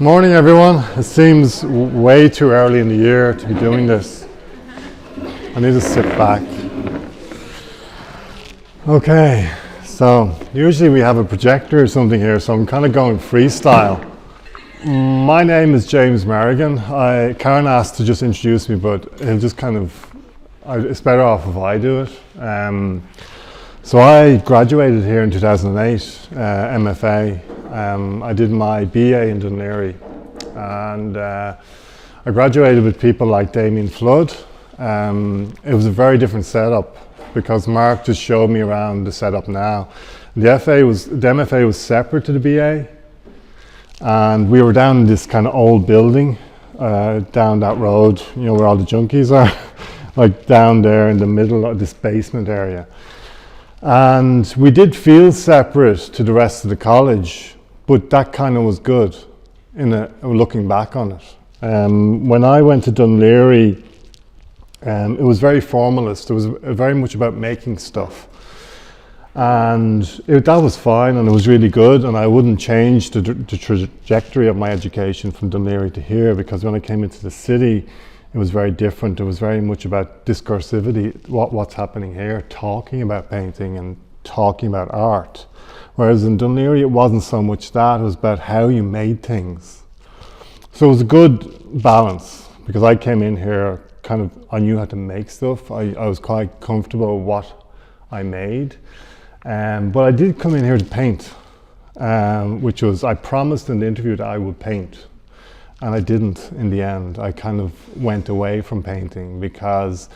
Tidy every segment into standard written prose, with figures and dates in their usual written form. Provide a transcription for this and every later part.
Morning, everyone. It seems way too early in the year to be doing this. I need to sit back. Okay, so usually we have a projector or something here, so I'm kind of going freestyle. My name is James Merrigan. Karen asked to just introduce me, but it'll just it's better off if I do it. So I graduated here in 2008, MFA. I did my BA in Dún Laoghaire, and I graduated with people like Damien Flood. It was a very different setup because Mark just showed me around the setup now. The MFA was separate to the BA, and we were down in this kind of old building down that road, you know, where all the junkies are, like down there in the middle of this basement area. And we did feel separate to the rest of the college, but that kind of was good looking back on it. When I went to Dún Laoghaire, it was very formalist. It was very much about making stuff. And that was fine, and it was really good, and I wouldn't change the trajectory of my education from Dún Laoghaire to here, because when I came into the city, it was very different. It was very much about discursivity, what's happening here, talking about painting and talking about art. Whereas in Dún Laoghaire, it wasn't so much that, it was about how you made things. So it was a good balance, because I came in here, I knew how to make stuff. I was quite comfortable with what I made. But I did come in here to paint, which was, I promised in the interview that I would paint. And I didn't in the end. I kind of went away from painting because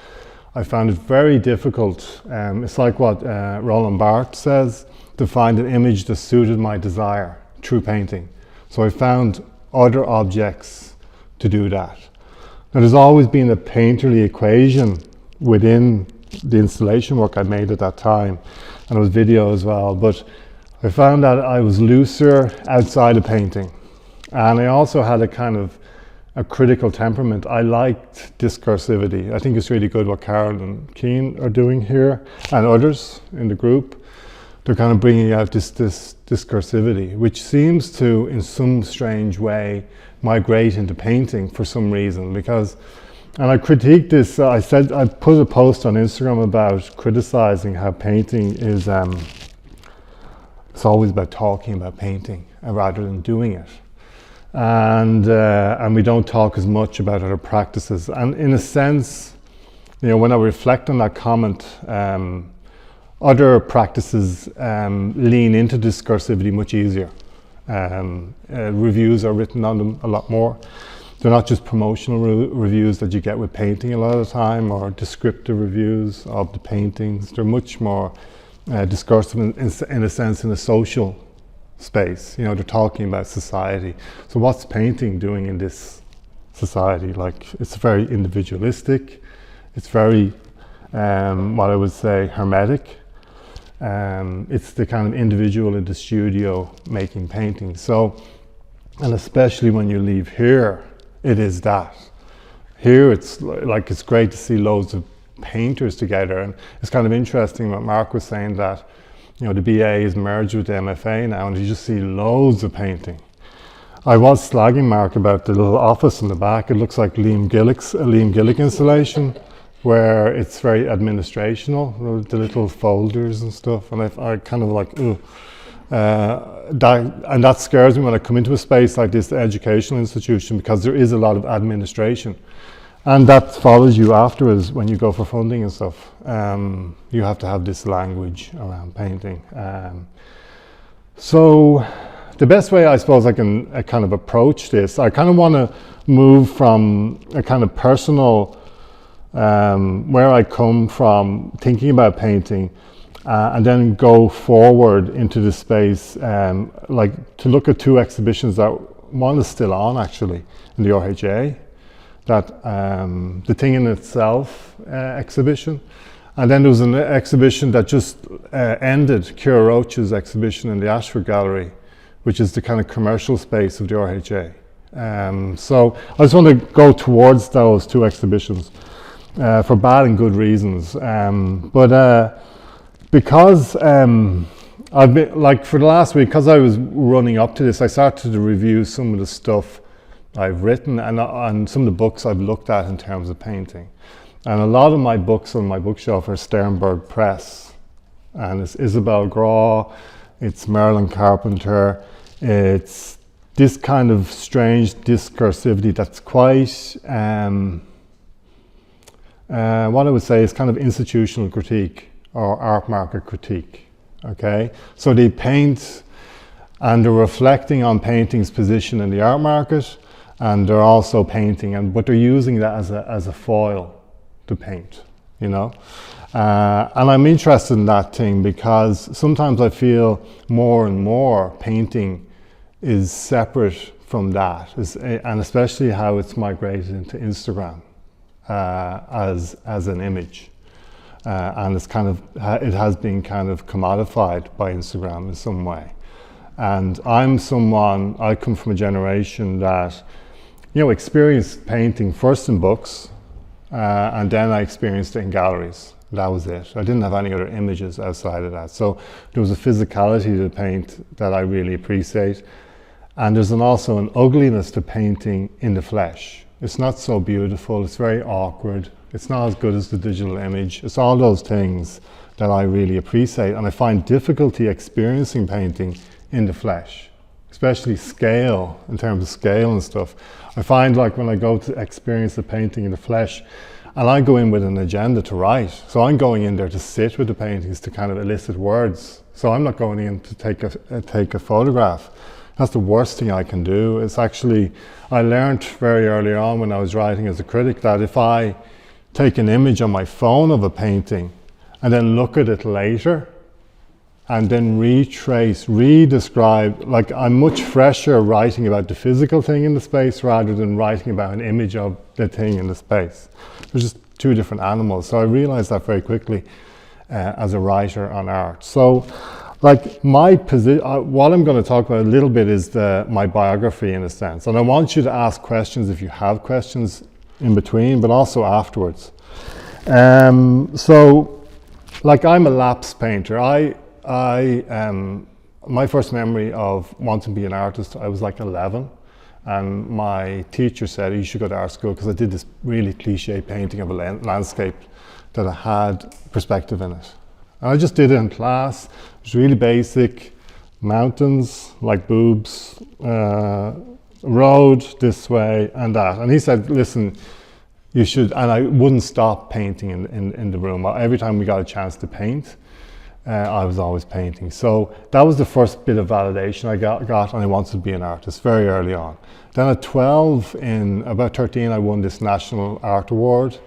I found it very difficult. It's like what Roland Barthes says, to find an image that suited my desire through painting. So I found other objects to do that. Now, there's always been a painterly equation within the installation work I made at that time, and it was video as well, but I found that I was looser outside of painting. And I also had a kind of a critical temperament. I liked discursivity. I think it's really good what Carol and Keane are doing here, and others in the group. They're kind of bringing out this discursivity, which seems to, in some strange way, migrate into painting for some reason. And I critiqued this. I put a post on Instagram about criticizing how painting is. It's always about talking about painting rather than doing it. And we don't talk as much about other practices. And in a sense, you know, when I reflect on that comment, other practices lean into discursivity much easier. Reviews are written on them a lot more. They're not just promotional reviews that you get with painting a lot of the time, or descriptive reviews of the paintings. They're much more discursive in a sense, in a social space. You know, they're talking about society. So what's painting doing in this society? Like, it's very individualistic. It's very, what I would say, hermetic. It's the kind of individual in the studio making paintings. So, and especially when you leave here, it is that. Here it's like, it's great to see loads of painters together, and it's kind of interesting what Mark was saying, that, you know, the BA is merged with the MFA now, and you just see loads of painting. I was slagging Mark about the little office in the back. It looks like Liam Gillick installation, where it's very administrational, the little folders and stuff, and I kind of like, ooh. That scares me when I come into a space like this, the educational institution, because there is a lot of administration. And that follows you afterwards when you go for funding and stuff. You have to have this language around painting. So the best way I suppose I can kind of approach this, I kind of want to move from a kind of personal, where I come from thinking about painting, and then go forward into the space, like to look at two exhibitions that one is still on actually in the RHA. That the Thing in Itself exhibition, and then there was an exhibition that just ended, Ciara Roche's exhibition in the Ashford Gallery, which is the kind of commercial space of the RHA. So I just want to go towards those two exhibitions for bad and good reasons, but because I've been, like, for the last week, because I was running up to this, I started to review some of the stuff I've written and some of the books I've looked at in terms of painting. And a lot of my books on my bookshelf are Sternberg Press. And it's Isabel Graw, it's Marilyn Carpenter, it's this kind of strange discursivity that's quite, what I would say is kind of institutional critique or art market critique, okay? So they paint and they're reflecting on painting's position in the art market, and they're also painting, but they're using that as a foil to paint, you know? And I'm interested in that thing because sometimes I feel more and more painting is separate from that, and especially how it's migrated into Instagram as an image. And it's kind of, it has been kind of commodified by Instagram in some way. And I come from a generation that, you know, experienced painting first in books, and then I experienced it in galleries. That was it. I didn't have any other images outside of that. So there was a physicality to paint that I really appreciate. And there's also an ugliness to painting in the flesh. It's not so beautiful, it's very awkward, it's not as good as the digital image. It's all those things that I really appreciate, and I find difficulty experiencing painting in the flesh, especially scale, in terms of scale and stuff. I find like when I go to experience the painting in the flesh, and I go in with an agenda to write, so I'm going in there to sit with the paintings to kind of elicit words. So I'm not going in to take a photograph. That's the worst thing I can do. It's actually, I learned very early on when I was writing as a critic that if I take an image on my phone of a painting and then look at it later and then retrace, re-describe, like I'm much fresher writing about the physical thing in the space rather than writing about an image of the thing in the space. They're just two different animals. So I realized that very quickly as a writer on art. So, like my position, what I'm going to talk about a little bit is my biography in a sense. And I want you to ask questions if you have questions in between, but also afterwards. So, like I'm a lapse painter. My first memory of wanting to be an artist, I was like 11. And my teacher said, you should go to art school, because I did this really cliche painting of a landscape that had perspective in it. And I just did it in class. It was really basic, mountains, like boobs, road this way and that. And he said, listen, you should, and I wouldn't stop painting in the room. Every time we got a chance to paint, I was always painting. So that was the first bit of validation I got, and I wanted to be an artist very early on. Then at 12, in about 13, I won this National Art Award,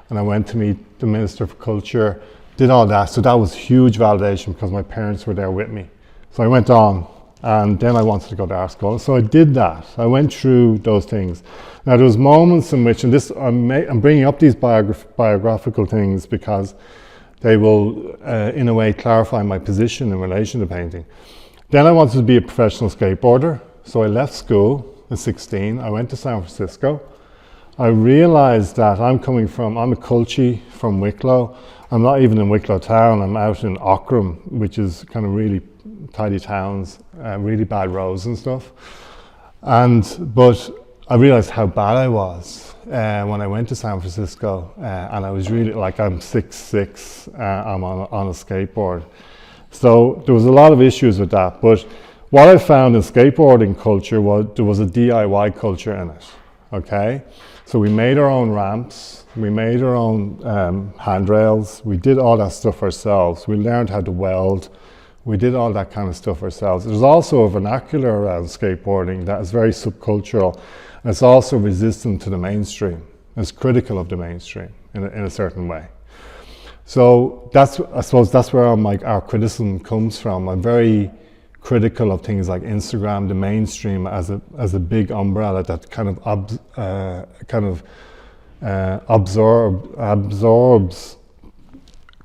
and I went to meet the Minister for Culture, did all that. So that was huge validation because my parents were there with me. So I went on, and then I wanted to go to art school. So I did that. I went through those things. Now there was moments in which, and this I'm bringing up these biographical things because they will, in a way, clarify my position in relation to painting. Then I wanted to be a professional skateboarder. So I left school at 16. I went to San Francisco. I realized that I'm a culchie from Wicklow. I'm not even in Wicklow town. I'm out in Ockram, which is kind of really tidy towns, really bad roads and stuff. But I realized how bad I was when I went to San Francisco, and I was really, like, I'm 6'6", I'm on a skateboard. So there was a lot of issues with that, but what I found in skateboarding culture was there was a DIY culture in it, okay? So we made our own ramps, we made our own handrails, we did all that stuff ourselves. We learned how to weld, we did all that kind of stuff ourselves. There's also a vernacular around skateboarding that is very subcultural. And it's also resistant to the mainstream. It's critical of the mainstream in a certain way. So I suppose that's where our criticism comes from. I'm very critical of things like Instagram, the mainstream as a big umbrella that kind of absorbs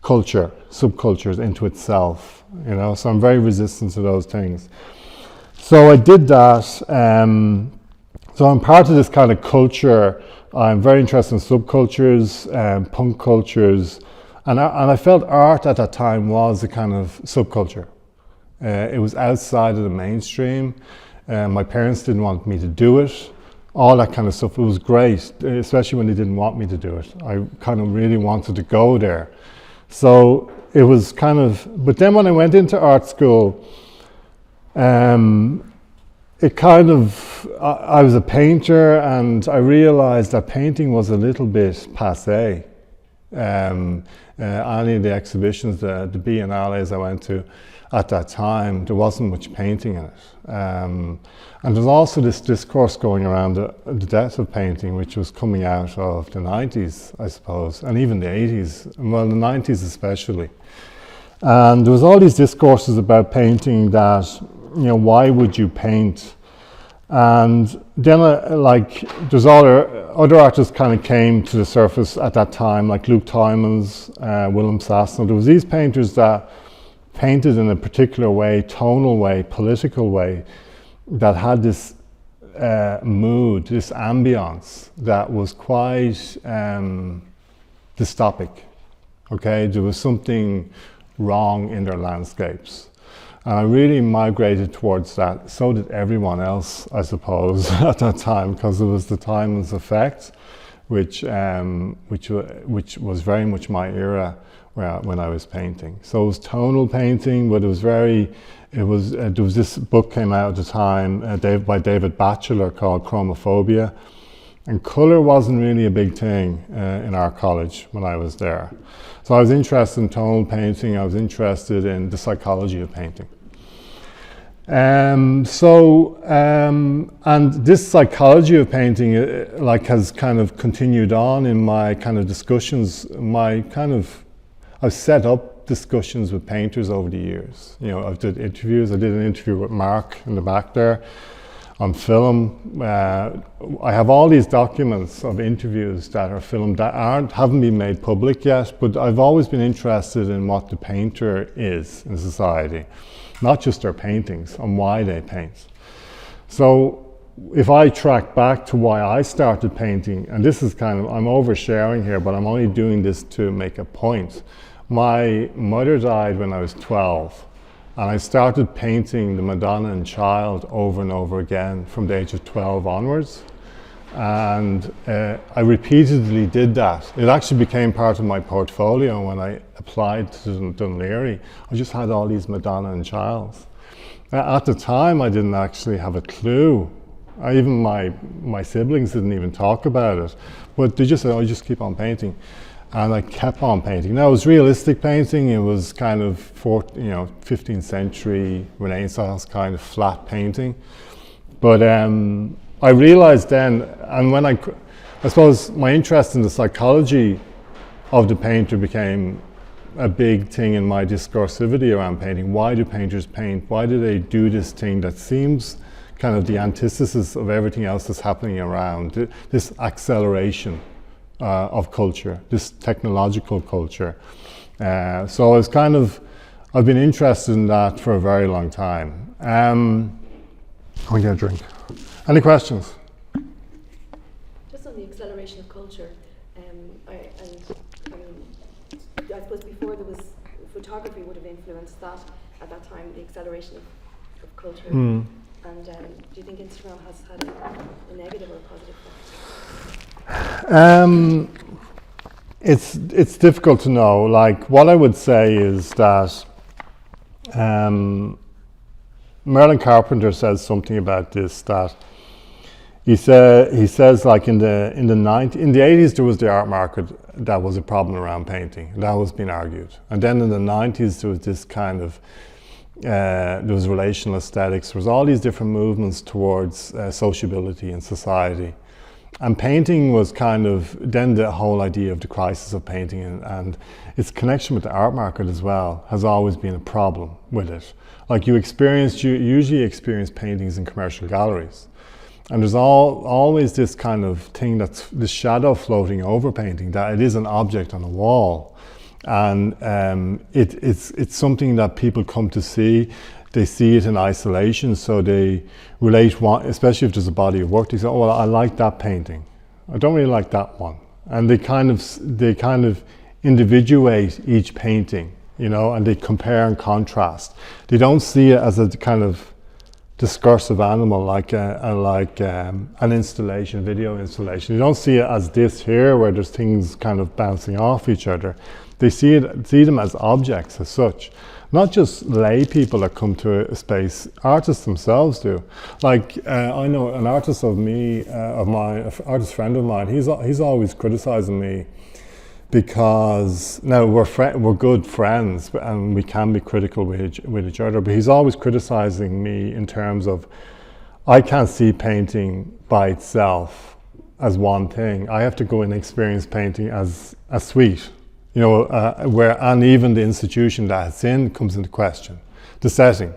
culture, subcultures into itself. You know, so I'm very resistant to those things. So I did that. So I'm part of this kind of culture. I'm very interested in subcultures, punk cultures, and I felt art at that time was a kind of subculture. It was outside of the mainstream. My parents didn't want me to do it. All that kind of stuff. It was great, especially when they didn't want me to do it. I kind of really wanted to go there. So it was kind of, but then when I went into art school, it kind of, I was a painter, and I realized that painting was a little bit passé. Any of the exhibitions, the biennales I went to at that time, there wasn't much painting in it. And there's also this discourse going around the death of painting, which was coming out of the 90s, I suppose, and even the 80s, well, the 90s especially. And there was all these discourses about painting that, you know, why would you paint? And then there's other artists kind of came to the surface at that time, like Luke Tuymans, Willem Sassner. There was these painters that painted in a particular way, tonal way, political way, that had this mood, this ambience that was quite dystopic. Okay, there was something wrong in their landscapes. And I really migrated towards that. So did everyone else, I suppose, at that time, because it was the Tuymans effect, which was very much my era when I was painting. So it was tonal painting, but it was there was this book came out at the time by David Batchelor called Chromophobia, and colour wasn't really a big thing in our college when I was there. So I was interested in tonal painting, I was interested in the psychology of painting. And this psychology of painting has kind of continued on in my kind of discussions, I've set up discussions with painters over the years. You know, I've did interviews. I did an interview with Mark in the back there on film. I have all these documents of interviews that are filmed that haven't been made public yet, but I've always been interested in what the painter is in society, not just their paintings, and why they paint. So if I track back to why I started painting, and this is kind of, I'm oversharing here, but I'm only doing this to make a point. My mother died when I was 12, and I started painting the Madonna and Child over and over again from the age of 12 onwards. And I repeatedly did that. It actually became part of my portfolio when I applied to Dunleary. I just had all these Madonna and Childs. At the time, I didn't actually have a clue. Even my siblings didn't even talk about it. But they just said, oh, just keep on painting. And I kept on painting. Now, it was realistic painting. It was kind of 15th century Renaissance kind of flat painting. But I realized then, and when I suppose my interest in the psychology of the painter became a big thing in my discursivity around painting. Why do painters paint? Why do they do this thing that seems kind of the antithesis of everything else that's happening around? This acceleration of culture, this technological culture. So I was I've been interested in that for a very long time. I'll get a drink. Any questions? Just on the acceleration of culture, I suppose before there was photography would have influenced that at that time, the acceleration of culture. And do you think Instagram has had a negative or a positive effect? It's difficult to know. Like, what I would say is that Merlin Carpenter says something about this, that he says like in the 80s there was the art market that was a problem around painting. That was being argued. And then in the 90s there was this kind of there was relational aesthetics. There was all these different movements towards sociability in society. And painting was kind of, then the whole idea of the crisis of painting and its connection with the art market as well has always been a problem with it. Like you usually experience paintings in commercial galleries. And there's always this kind of thing that's this shadow floating over painting, that it is an object on a wall. And it's something that people come to see. They see it in isolation, so they relate, especially if there's a body of work, they say, oh, well, I like that painting. I don't really like that one. And they kind of individuate each painting you know, and they compare and contrast. They don't see it as a kind of discursive animal like an installation, video installation. You don't see it as this here where there's things kind of bouncing off each other. They see them as objects as such. Not just lay people that come to a space, artists themselves do. Like I know an artist an artist friend of mine, he's always criticizing me because now we're good friends and we can be critical with each other, but he's always criticizing me in terms of I can't see painting by itself as one thing. I have to go and experience painting as a suite, you know, and even the institution that it's in comes into question, the setting.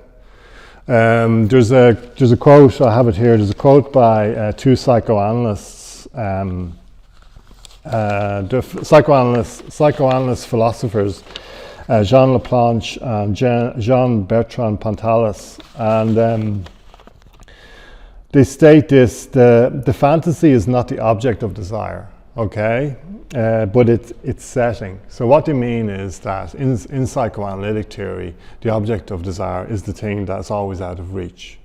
There's a quote, I have it here, there's a quote by two psychoanalysts, psychoanalyst philosophers, Jean Laplanche and Jean-Bertrand Pontalis, and they state this: the fantasy is not the object of desire, okay, but it's setting. So what they mean is that in psychoanalytic theory, the object of desire is the thing that's always out of reach.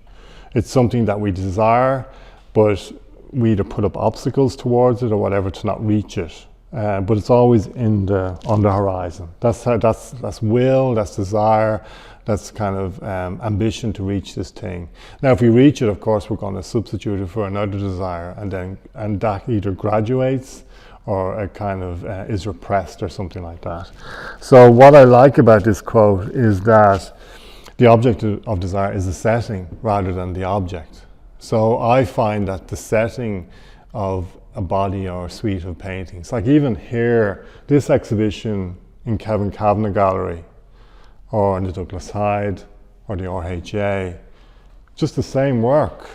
It's something that we desire, but we either put up obstacles towards it or whatever to not reach it, but it's always on the horizon. That's will, that's desire, that's kind of ambition to reach this thing. Now, if we reach it, of course, we're going to substitute it for another desire, and that either graduates or it kind of is repressed or something like that. So what I like about this quote is that the object of desire is the setting rather than the object. So I find that the setting of a body or a suite of paintings, like even here, this exhibition in Kevin Kavanagh Gallery, or in the Douglas Hyde, or the RHA, just the same work,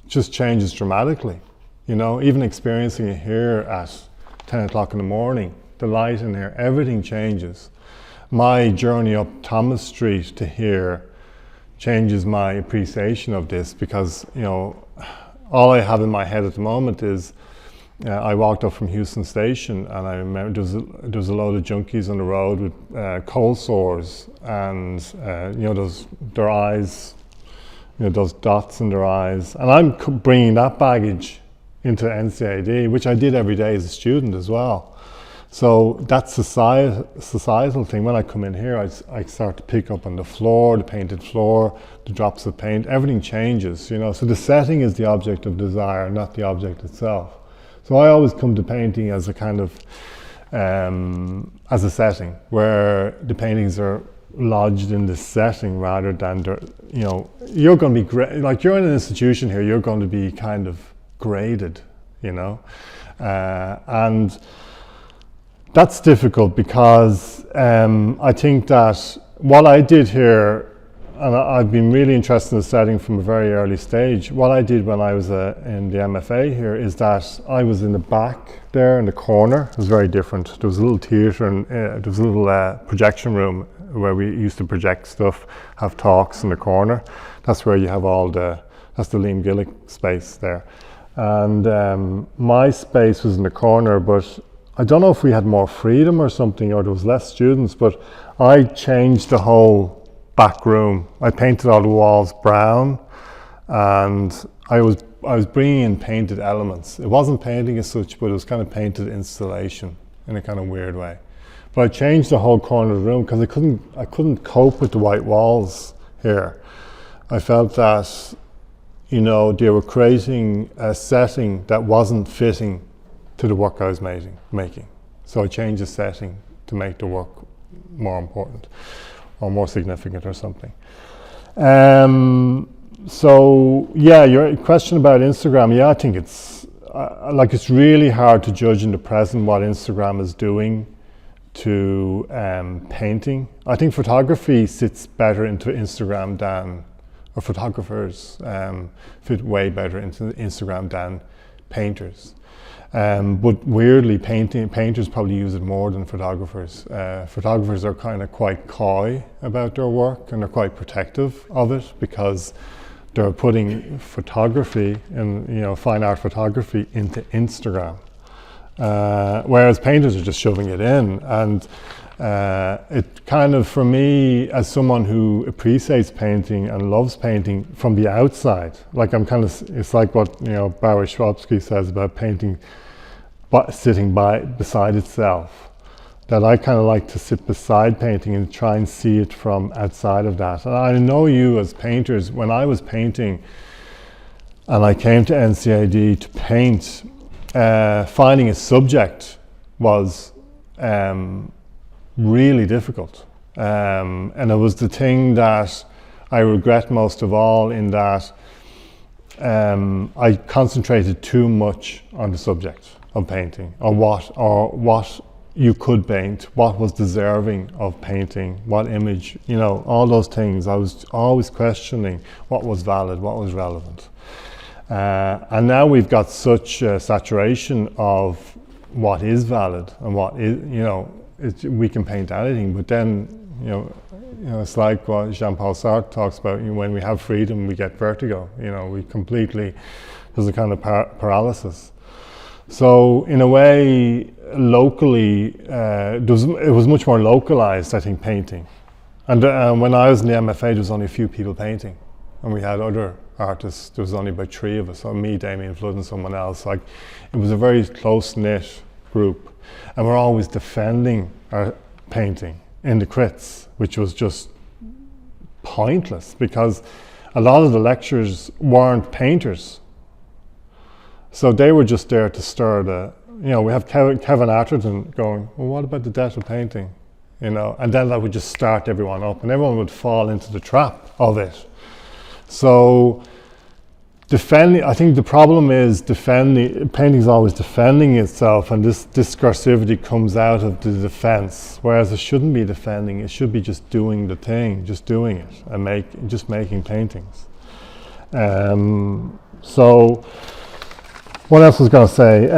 just changes dramatically. You know, even experiencing it here at 10 o'clock in the morning, the light in here, everything changes. My journey up Thomas Street to here changes my appreciation of this, because, you know, all I have in my head at the moment is I walked up from Houston Station and I remember there was a load of junkies on the road with cold sores and you know, their eyes, you know, those dots in their eyes, and I'm bringing that baggage into NCAD, which I did every day as a student as well. So that societal thing, when I come in here, I start to pick up on the floor, the painted floor, the drops of paint, everything changes, you know. So the setting is the object of desire, not the object itself. So I always come to painting as a kind of, as a setting, where the paintings are lodged in this setting rather than, you know, you're going to be, like you're in an institution here, you're going to be kind of graded, you know. And that's difficult because I think that what I did here, and I've been really interested in the setting from a very early stage, what I did when I was in the MFA here is that I was in the back there in the corner. It was very different. There was a little theatre and there was a little projection room where we used to project stuff, have talks in the corner. That's where you have that's the Liam Gilles space there. And my space was in the corner, but I don't know if we had more freedom or something, or there was less students, but I changed the whole back room. I painted all the walls brown, and I was bringing in painted elements. It wasn't painting as such, but it was kind of painted installation in a kind of weird way. But I changed the whole corner of the room because I couldn't cope with the white walls here. I felt that, you know, they were creating a setting that wasn't fitting to the work I was making. So I changed the setting to make the work more important or more significant or something. So yeah, your question about Instagram, yeah, I think it's it's really hard to judge in the present what Instagram is doing to painting. I think photography sits better into Instagram or photographers fit way better into Instagram than painters. But weirdly, painters probably use it more than photographers. Photographers are kind of quite coy about their work, and they're quite protective of it because they're putting photography and, you know, fine art photography into Instagram. whereas painters are just shoving it in. And it kind of, for me, as someone who appreciates painting and loves painting from the outside, like it's like what, Barry Schwabsky says about painting sitting beside itself, that I kind of like to sit beside painting and try and see it from outside of that. And I know you as painters, when I was painting and I came to NCAD to paint, finding a subject was really difficult. And it was the thing that I regret most of all, in that I concentrated too much on the subject of painting, or what you could paint, what was deserving of painting, what image, all those things. I was always questioning what was valid, what was relevant. And now we've got such a saturation of what is valid and what is, we can paint anything, but then, it's like what Jean-Paul Sartre talks about, when we have freedom, we get vertigo, there's a kind of paralysis. So in a way, locally, it was much more localized, I think, painting. And when I was in the MFA, there was only a few people painting, and we had other artists. There was only about 3 of us, so me, Damien Flood, and someone else. Like, it was a very close-knit group, and we're always defending our painting in the crits, which was just pointless, because a lot of the lecturers weren't painters. So they were just there to stir we have Kevin Atherton going, well, what about the death of painting? And then that would just start everyone up, and everyone would fall into the trap of it. So I think the problem is painting is always defending itself, and this discursivity comes out of the defense, whereas it shouldn't be defending, it should be just doing the thing, just doing it, and just making paintings. So what else was I going to say?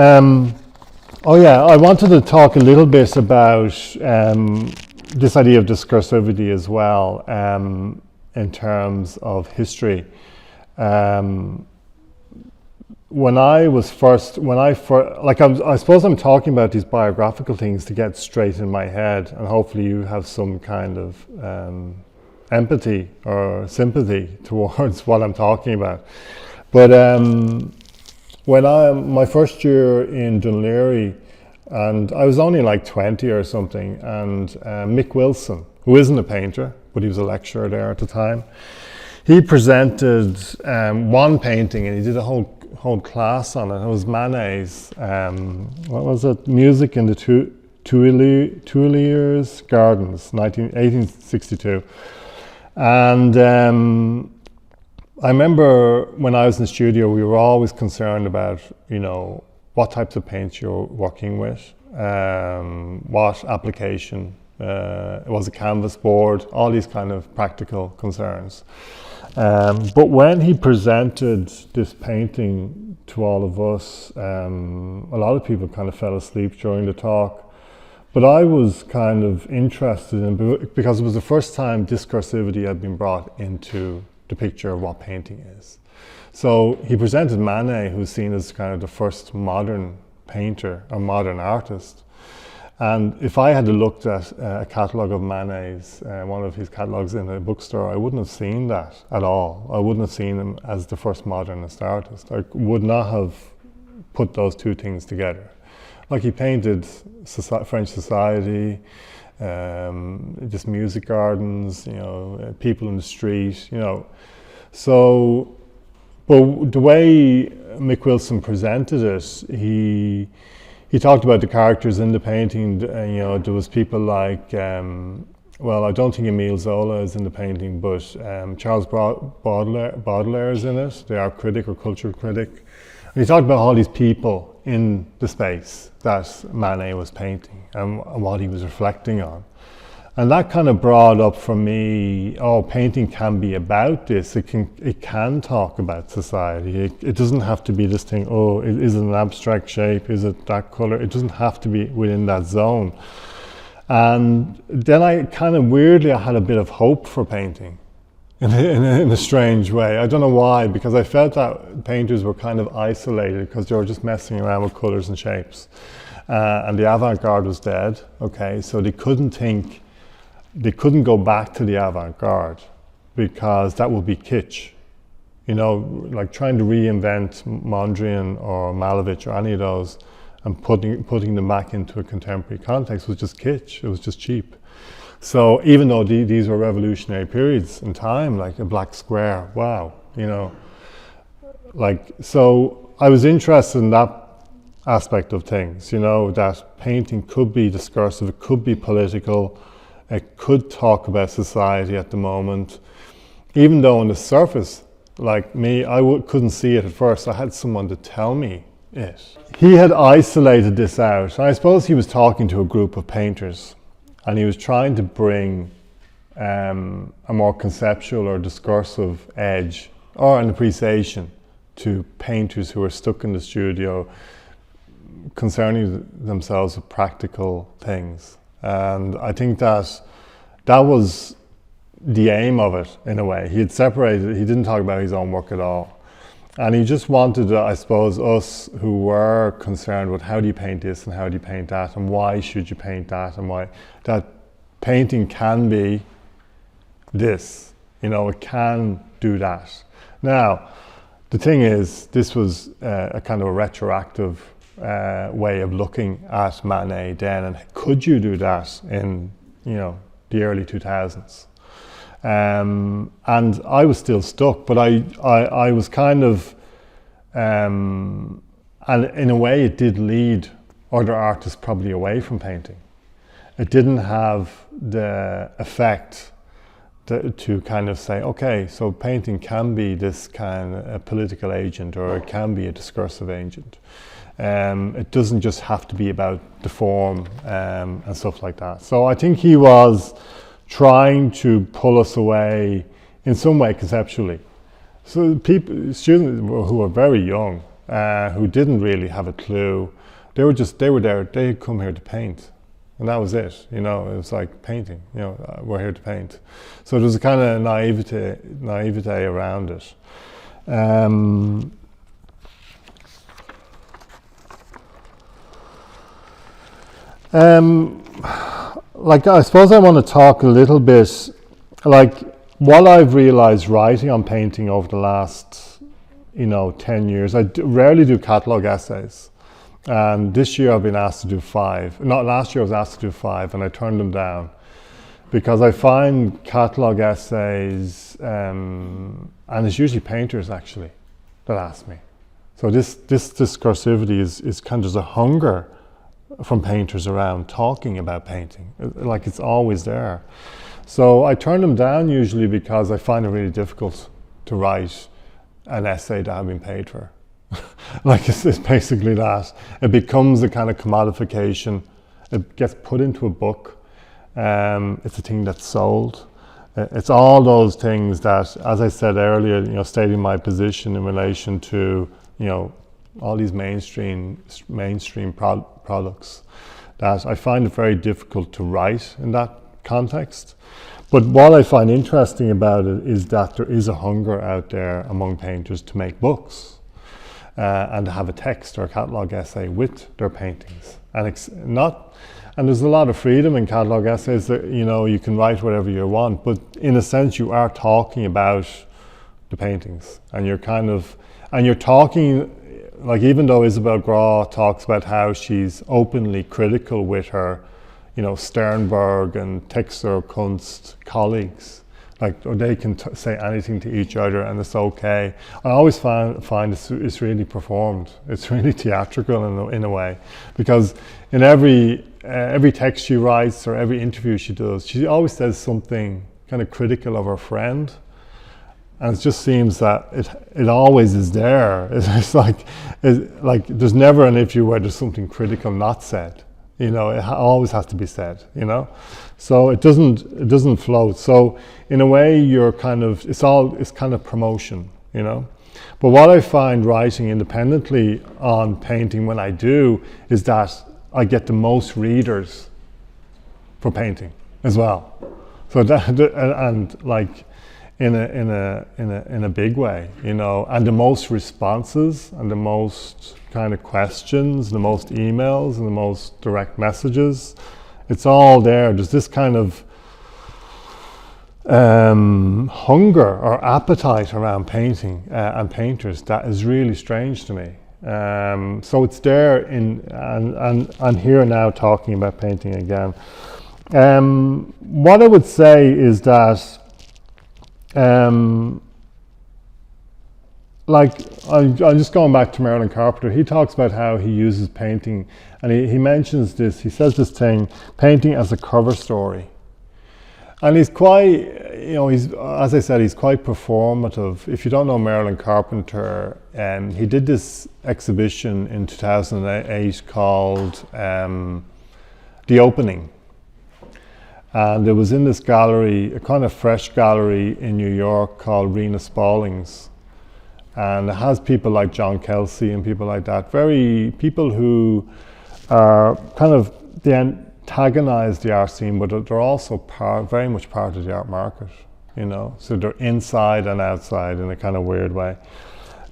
I wanted to talk a little bit about this idea of discursivity as well, in terms of history. I suppose I'm talking about these biographical things to get straight in my head, and hopefully you have some kind of empathy or sympathy towards what I'm talking about. But my first year in Dún Laoghaire, and I was only like 20 or something, and Mick Wilson, who isn't a painter, but he was a lecturer there at the time, he presented one painting, and he did a whole class on it. It was Manet's, what was it? Music in the Tuileries Gardens, 1862. And I remember when I was in the studio, we were always concerned about, what types of paints you're working with, what application, it was a canvas board, all these kind of practical concerns. But when he presented this painting to all of us, a lot of people kind of fell asleep during the talk. But I was kind of interested in, because it was the first time discursivity had been brought into the picture of what painting is. So he presented Manet, who's seen as kind of the first modern painter or modern artist. And if I had looked at a catalogue of Manet's, one of his catalogues in a bookstore, I wouldn't have seen that at all. I wouldn't have seen him as the first modernist artist. I would not have put those two things together. Like, he painted French society, just music gardens, people in the street, So, but the way Mick Wilson presented it, he talked about the characters in the painting. There was people like, I don't think Émile Zola is in the painting, but Charles Baudelaire is in it, the art critic or cultural critic. And he talked about all these people in the space that Manet was painting and what he was reflecting on. And that kind of brought up for me, painting can be about this. It can talk about society. It doesn't have to be this thing, is it an abstract shape? Is it that color? It doesn't have to be within that zone. And then I had a bit of hope for painting, in a strange way. I don't know why, because I felt that painters were kind of isolated because they were just messing around with colours and shapes. And the avant-garde was dead, okay? So they couldn't go back to the avant-garde because that would be kitsch. You know, like trying to reinvent Mondrian or Malevich or any of those and putting them back into a contemporary context was just kitsch. It was just cheap. So even though these were revolutionary periods in time, like a black square, wow, you know. Like, so I was interested in that aspect of things, you know, that painting could be discursive, it could be political, it could talk about society at the moment, even though on the surface, like me, couldn't see it at first. I had someone to tell me it. He had isolated this out. I suppose he was talking to a group of painters and he was trying to bring a more conceptual or discursive edge or an appreciation to painters who are stuck in the studio concerning themselves with practical things. And I think that was the aim of it, in a way. He had separated, he didn't talk about his own work at all. And he just wanted, I suppose, us who were concerned with how do you paint this and how do you paint that and why should you paint that and why, that painting can be this, you know, it can do that. Now, the thing is, this was a kind of a retroactive way of looking at Manet then, and could you do that in, you know, the early 2000s? And I was still stuck, but I was kind of, and in a way it did lead other artists probably away from painting. It didn't have the effect to kind of say, okay, so painting can be this kind of political agent, or it can be a discursive agent. It doesn't just have to be about the form and stuff like that. So I think he was trying to pull us away in some way conceptually. So students who were very young, who didn't really have a clue, they were there, they had come here to paint. And that was it, you know, it was like painting, you know, we're here to paint. So there was a kind of naivete around it. Like, I suppose I want to talk a little bit, like, what I've realized writing on painting over the last, you know, 10 years, I rarely do catalogue essays. And this year I've been asked to do 5. Not last year I was asked to do 5 and I turned them down. Because I find catalogue essays, and it's usually painters actually that ask me. So this discursivity is kind of, there's a hunger from painters around talking about painting, like it's always there. So I turn them down usually because I find it really difficult to write an essay that I've been paid for. Like it's basically that. It becomes a kind of commodification. It gets put into a book. It's a thing that's sold. It's all those things that, as I said earlier, you know, stating my position in relation to, you know, all these mainstream products, that I find it very difficult to write in that context. But what I find interesting about it is that there is a hunger out there among painters to make books and to have a text or a catalogue essay with their paintings. And there's a lot of freedom in catalogue essays that, you know, you can write whatever you want, but in a sense you are talking about the paintings, and you're talking, like, even though Isabel Grau talks about how she's openly critical with her, you know, Sternberg and Texer Kunst colleagues, like, or they can say anything to each other and it's okay. I always find it's really performed. It's really theatrical in a way, because in every text she writes or every interview she does, she always says something kind of critical of her friend. And it just seems that it always is there. It's like there's never an interview where there's something critical not said. You know, it always has to be said. You know, so it doesn't float. So in a way, you're kind of it's kind of promotion. You know, but what I find writing independently on painting when I do is that I get the most readers for painting as well. So that and like. in a big way, you know, and the most responses and the most kind of questions, the most emails and the most direct messages, it's all there. There's this kind of hunger or appetite around painting and painters that is really strange to me. So it's there and I'm here now talking about painting again. What I would say is that like I'm just going back to Merrigan Carpenter. He talks about how he uses painting, and he mentions this. He says this thing, painting as a cover story. And he's quite, you know, he's, as I said, he's quite performative. If you don't know Merrigan Carpenter, he did this exhibition in 2008 called The Opening. And it was in this gallery, a kind of fresh gallery in New York called Rena Spalling's. And it has people like John Kelsey and people like that, people who are kind of, they antagonize the art scene, but they're also very much part of the art market, you know. So they're inside and outside in a kind of weird way.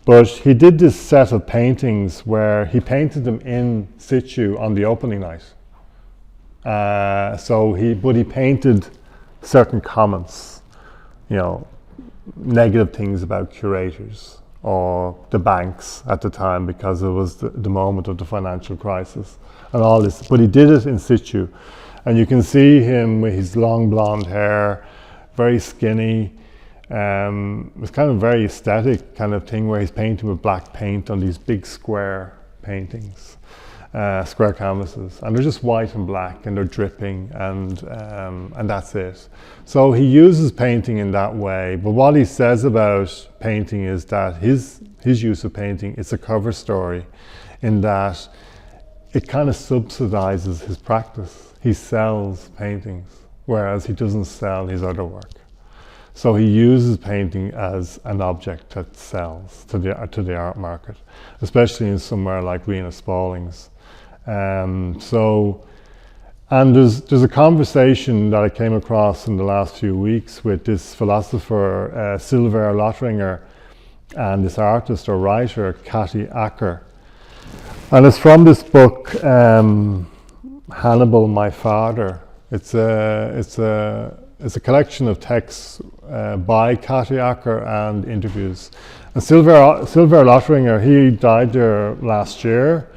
But he did this set of paintings where he painted them in situ on the opening night. But he painted certain comments, you know, negative things about curators or the banks at the time, because it was the moment of the financial crisis and all this. But he did it in situ, and you can see him with his long blonde hair, very skinny. It's kind of very aesthetic kind of thing where he's painting with black paint on these big square paintings. Square canvases, and they're just white and black, and they're dripping, and that's it. So he uses painting in that way. But what he says about painting is that his use of painting is a cover story, in that it kind of subsidizes his practice. He sells paintings, whereas he doesn't sell his other work. So he uses painting as an object that sells to the art market, especially in somewhere like Rena Spalling's. And there's a conversation that I came across in the last few weeks with this philosopher, Sylvain Lothringer, and this artist or writer, Cathy Acker. And it's from this book, Hannibal, My Father. It's a collection of texts by Cathy Acker and interviews. And Sylvain Lothringer, he died there last year.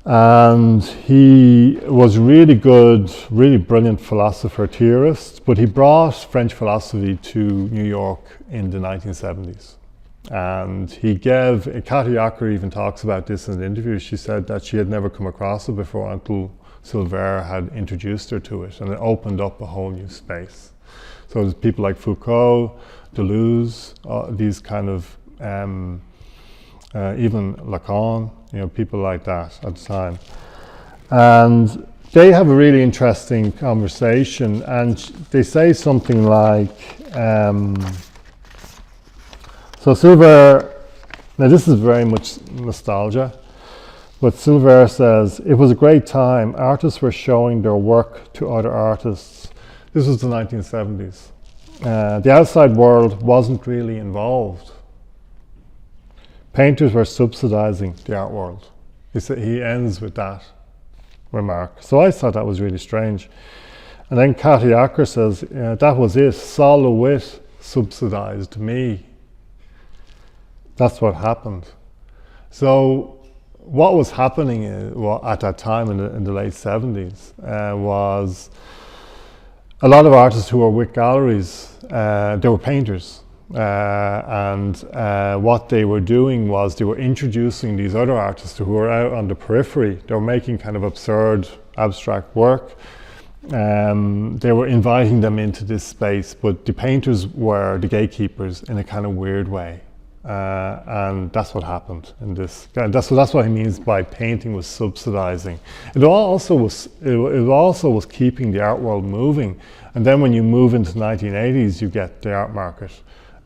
And he was really good, really brilliant philosopher, theorist, but he brought French philosophy to New York in the 1970s. And Cathy Acker even talks about this in the interview. She said that she had never come across it before until Sylvain had introduced her to it, and it opened up a whole new space. So there's people like Foucault, Deleuze, these kind of, even Lacan, you know, people like that at the time. And they have a really interesting conversation, and they say something like, so Sylvain, now this is very much nostalgia, but Sylvain says, it was a great time. Artists were showing their work to other artists. This was the 1970s. The outside world wasn't really involved. Painters were subsidizing the art world. He ends with that remark. So I thought that was really strange. And then Cathy Acker says, that was it. Sol LeWitt subsidized me. That's what happened. So what was happening at that time in the late 70s was a lot of artists who were with galleries, they were painters. And what they were doing was they were introducing these other artists who were out on the periphery. They were making kind of absurd, abstract work. They were inviting them into this space, but the painters were the gatekeepers in a kind of weird way. And that's what happened in this. That's what he means by painting was subsidizing. It also was keeping the art world moving. And then when you move into the 1980s, you get the art market.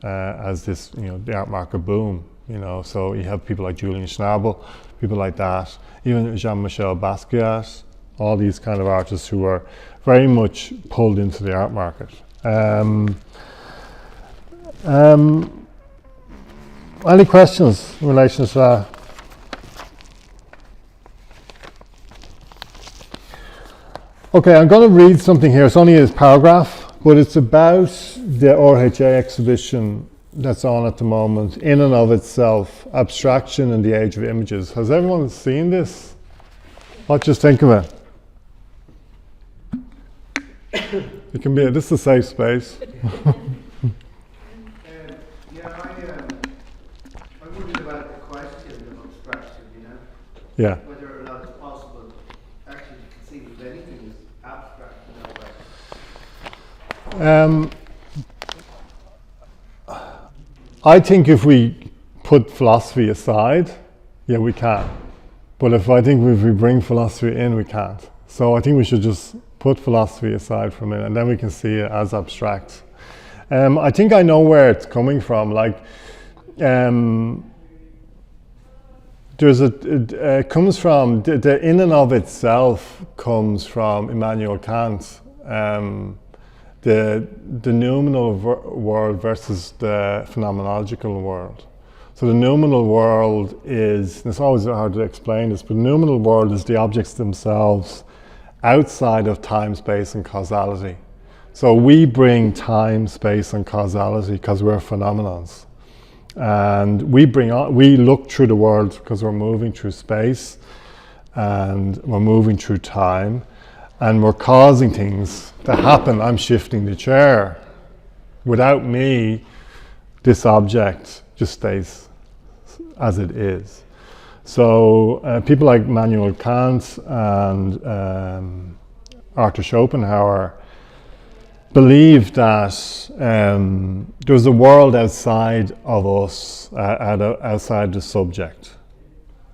As this, you know, the art market boom, you know, so you have people like Julian Schnabel, people like that, even Jean-Michel Basquiat, all these kind of artists who are very much pulled into the art market. Any questions in relation to that? Okay, I'm going to read something here. It's only a paragraph, but it's about the RHA exhibition that's on at the moment, in and of itself, abstraction in the age of images. Has everyone seen this? What do you think of it? It can be, this is a safe space. I wondered about the question of abstraction, Yeah. whether or not it's possible actually to conceive of anything as abstract in that way. I think if we put philosophy aside, yeah, we can. But I think if we bring philosophy in, we can't. So I think we should just put philosophy aside for a minute, and then we can see it as abstract. I think I know where it's coming from. Like, it comes from the in and of itself comes from Immanuel Kant. The noumenal world versus the phenomenological world. So the noumenal world is, and it's always hard to explain this, but the noumenal world is the objects themselves outside of time, space, and causality. So we bring time, space, and causality because we're phenomenons. And we look through the world because we're moving through space and we're moving through time. And we're causing things to happen. I'm shifting the chair. Without me, this object just stays as it is. So people like Immanuel Kant and Arthur Schopenhauer believed that there's a world outside of us, outside the subject,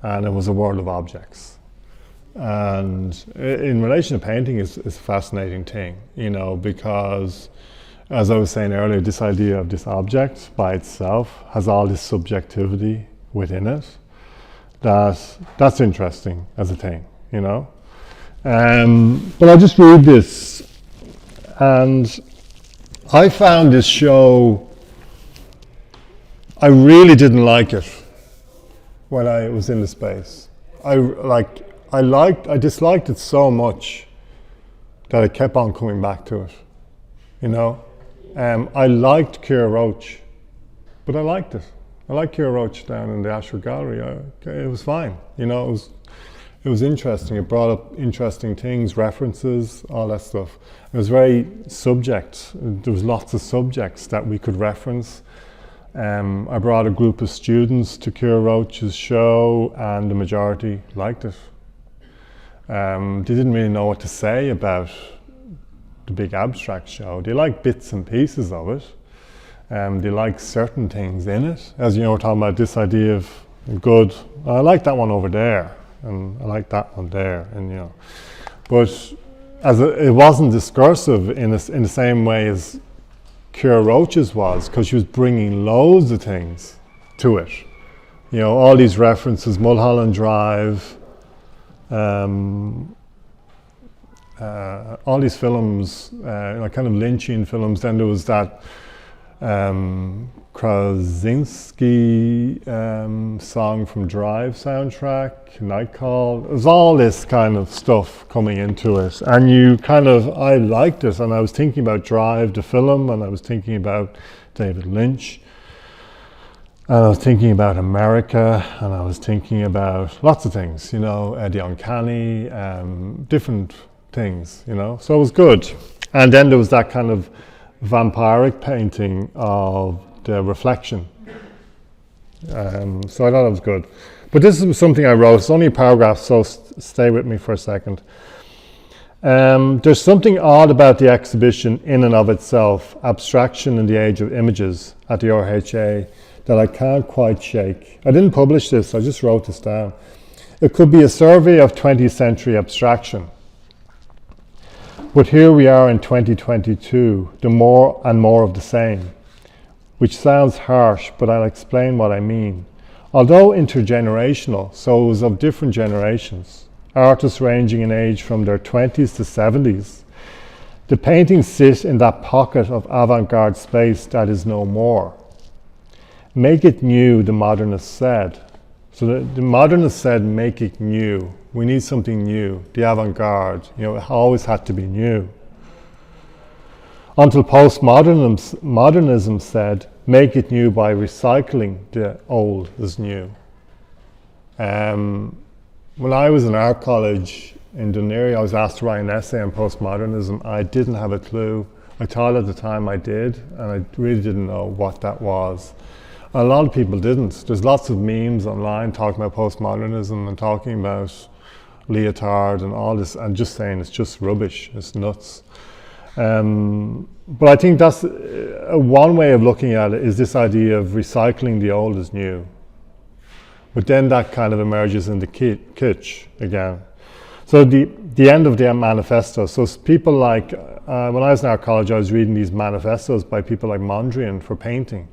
and it was a world of objects. And in relation to painting, it's a fascinating thing, because, as I was saying earlier, this idea of this object by itself has all this subjectivity within it. That's interesting as a thing, But I'll just read this. And I found this show, I really didn't like it when I was in the space. I disliked it so much that I kept on coming back to it, I liked Ciara Roach, but I liked it. I liked Ciara Roach down in the Ashford Gallery. It was fine, it was interesting. It brought up interesting things, references, all that stuff. It was very subject. There was lots of subjects that we could reference. I brought a group of students to Ciara Roach's show, and the majority liked it. They didn't really know what to say about the big abstract show. They liked bits and pieces of it. They liked certain things in it. As we're talking about this idea of good. I like that one over there, and I like that one there, But it wasn't discursive in the same way as Ciara Roach's was, because she was bringing loads of things to it. All these references, Mulholland Drive. All these films, kind of Lynchian films. Then there was that Krasinski song from Drive soundtrack, Night Call. There's all this kind of stuff coming into it, and I liked it, and I was thinking about Drive, the film, and I was thinking about David Lynch. And I was thinking about America, and I was thinking about lots of things, the uncanny, different things, So it was good. And then there was that kind of vampiric painting of the reflection. So I thought it was good. But this is something I wrote. It's only a paragraph, so stay with me for a second. There's something odd about the exhibition in and of itself, abstraction in the age of images at the RHA, that I can't quite shake. I didn't publish this, I just wrote this down. It could be a survey of 20th century abstraction. But here we are in 2022, the more and more of the same, which sounds harsh, but I'll explain what I mean. Although intergenerational, so it was of different generations, artists ranging in age from their 20s to 70s, The paintings sit in that pocket of avant-garde space that is no more. Make it new, the modernist said. So the modernist said, make it new. We need something new. The avant-garde, it always had to be new. Until postmodernism said, make it new by recycling the old as new. When I was in art college in Dunleary, I was asked to write an essay on postmodernism. I didn't have a clue. I thought at the time I did, and I really didn't know what that was. A lot of people didn't. There's lots of memes online talking about postmodernism and talking about Leotard and all this, and just saying it's just rubbish, it's nuts. But I think that's one way of looking at it, is this idea of recycling the old as new. But then that kind of emerges in the kitsch again. So the end of the manifesto. So people like, when I was in art college, I was reading these manifestos by people like Mondrian for painting.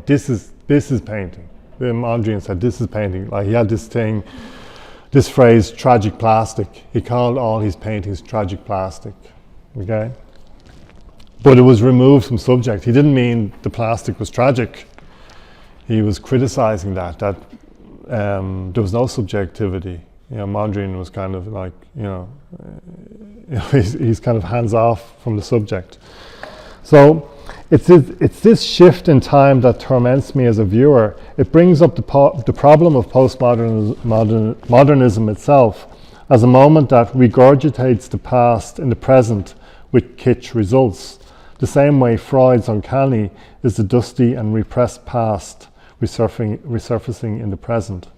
This is painting. Mondrian said, this is painting. Like he had this phrase, tragic plastic. He called all his paintings tragic plastic, okay? But it was removed from subject. He didn't mean the plastic was tragic. He was criticizing that there was no subjectivity. Mondrian was kind of like, he's kind of hands off from the subject. So it's this shift in time that torments me as a viewer. It brings up the problem of postmodernism itself as a moment that regurgitates the past in the present with kitsch results. The same way Freud's uncanny is the dusty and repressed past resurfacing in the present.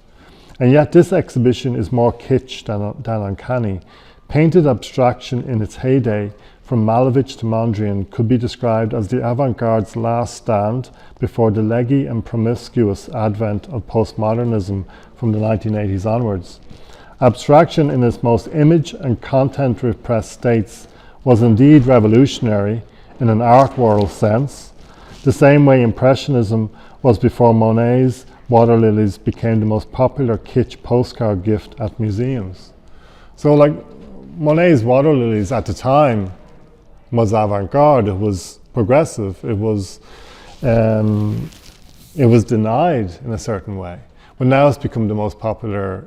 And yet this exhibition is more kitsch than uncanny. Painted abstraction in its heyday, from Malevich to Mondrian, could be described as the avant-garde's last stand before the leggy and promiscuous advent of postmodernism from the 1980s onwards. Abstraction in its most image and content repressed states was indeed revolutionary in an art world sense, the same way Impressionism was before Monet's water lilies became the most popular kitsch postcard gift at museums. So like Monet's water lilies at the time was avant-garde, it was progressive, it was denied in a certain way. But now it's become the most popular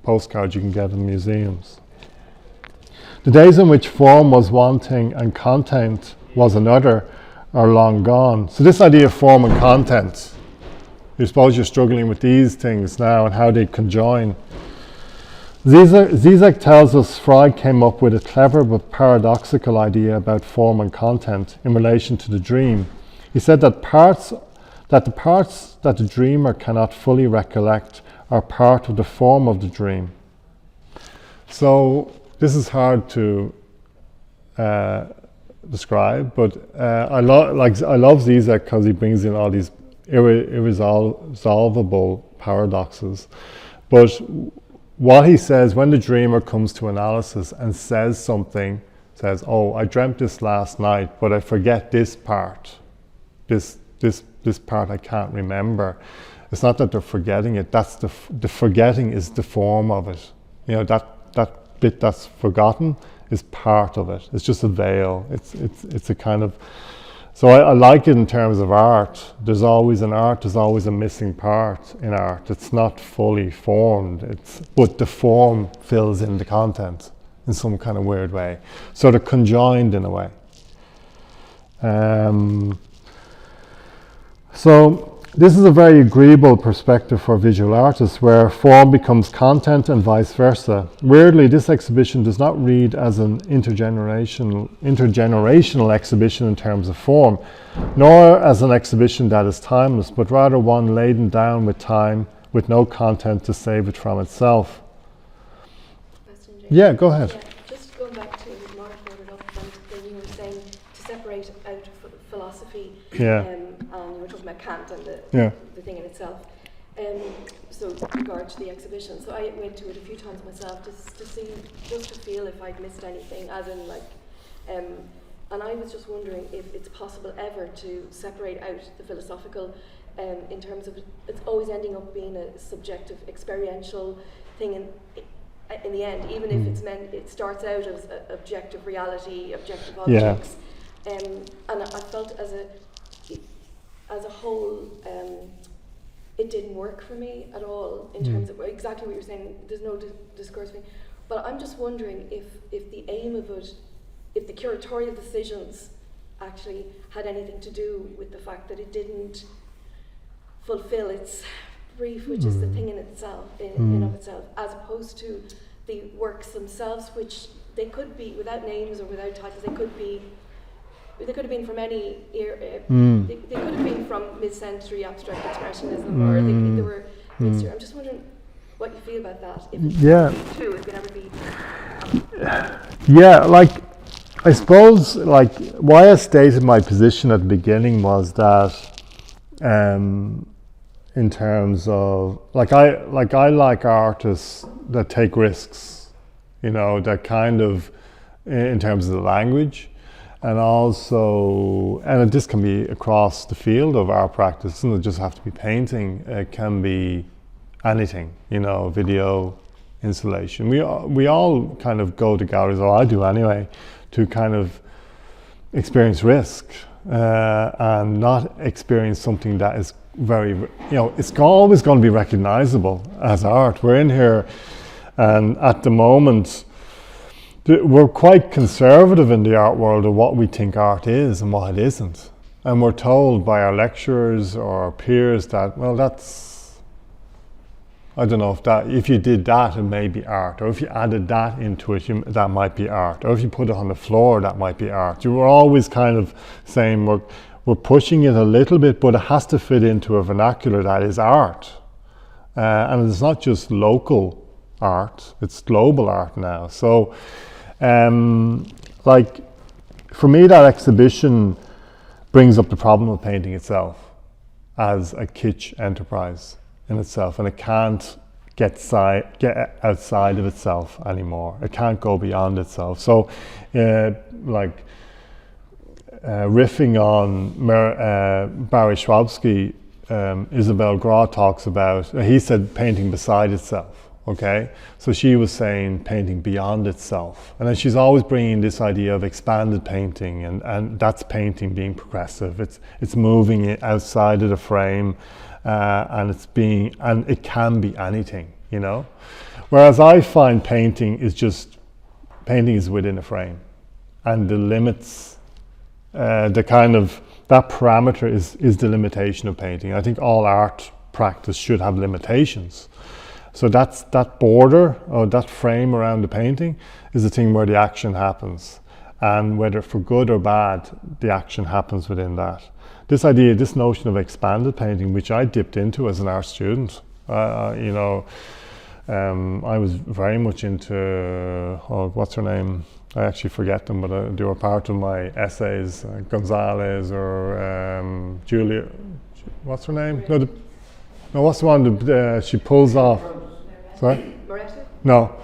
postcard you can get in museums. The days in which form was one thing and content was another are long gone. So this idea of form and content, I suppose you're struggling with these things now and how they conjoin. Zizek tells us Freud came up with a clever but paradoxical idea about form and content in relation to the dream. He said that the parts that the dreamer cannot fully recollect are part of the form of the dream. So this is hard to describe, but I love Zizek because he brings in all these irresolvable paradoxes. But what he says when the dreamer comes to analysis and says something, says, "Oh, I dreamt this last night, but I forget this part. This part I can't remember." It's not that they're forgetting it. That's the forgetting is the form of it. That bit that's forgotten is part of it. It's just a veil. It's a kind of. So I like it in terms of art. There's always a missing part in art. It's not fully formed, but the form fills in the content in some kind of weird way. So they're conjoined in a way. So this is a very agreeable perspective for visual artists, where form becomes content and vice versa. Weirdly, this exhibition does not read as an intergenerational exhibition in terms of form, nor as an exhibition that is timeless, but rather one laden down with time, with no content to save it from itself. Question, James. Yeah, go ahead. Yeah, just going back to Mark brought it up, and then you were saying to separate out philosophy. Yeah. And you were talking about Kant and the thing in itself. So with regard to the exhibition, so I went to it a few times myself just to feel if I'd missed anything, as in like, and I was just wondering if it's possible ever to separate out the philosophical in terms of it's always ending up being a subjective, experiential thing, and in the end, even if it starts out as objective reality, objective objects. And I felt as a whole, it didn't work for me at all in terms of exactly what you're saying. There's no discourse thing, but I'm just wondering if the aim of it, if the curatorial decisions actually had anything to do with the fact that it didn't fulfill its brief, which is the thing in itself, in of itself, as opposed to the works themselves, which they could be without names or without titles. They could have been from any era. They could have been from mid-century abstract expressionism, or they were mixture. I'm just wondering what you feel about that. If it's true, it could ever be. Yeah, like I suppose, like why I stated my position at the beginning was that, in terms of I like artists that take risks, that kind of in terms of the language. And also, and this can be across the field of art practice. It doesn't just have to be painting. It can be anything, video, installation. We all kind of go to galleries, or I do anyway, to kind of experience risk and not experience something that is very, it's always going to be recognizable as art. We're in here, and at the moment, we're quite conservative in the art world of what we think art is and what it isn't. And we're told by our lecturers or our peers that, well, that's, I don't know if you did that, it may be art. Or if you added that into it, that might be art. Or if you put it on the floor, that might be art. You were always kind of saying we're pushing it a little bit, but it has to fit into a vernacular that is art. And it's not just local art, it's global art now. So, for me, that exhibition brings up the problem of painting itself as a kitsch enterprise in itself, and it can't get outside of itself anymore. It can't go beyond itself. So, riffing on Barry Schwabsky, Isabel Grau talks about, he said painting beside itself. Okay, so she was saying painting beyond itself, and then she's always bringing this idea of expanded painting, and that's painting being progressive. It's moving it outside of the frame, and it can be anything, Whereas I find painting is within a frame, and the limits, that parameter is the limitation of painting. I think all art practice should have limitations. So that border or that frame around the painting is the thing where the action happens, and whether for good or bad, the action happens within that. This notion of expanded painting, which I dipped into as an art student, I was very much into, what's her name? I actually forget them, but they were part of my essays. Gonzalez or Julia, what's her name? No, what's the one that she pulls off? Sorry? Moretta? No.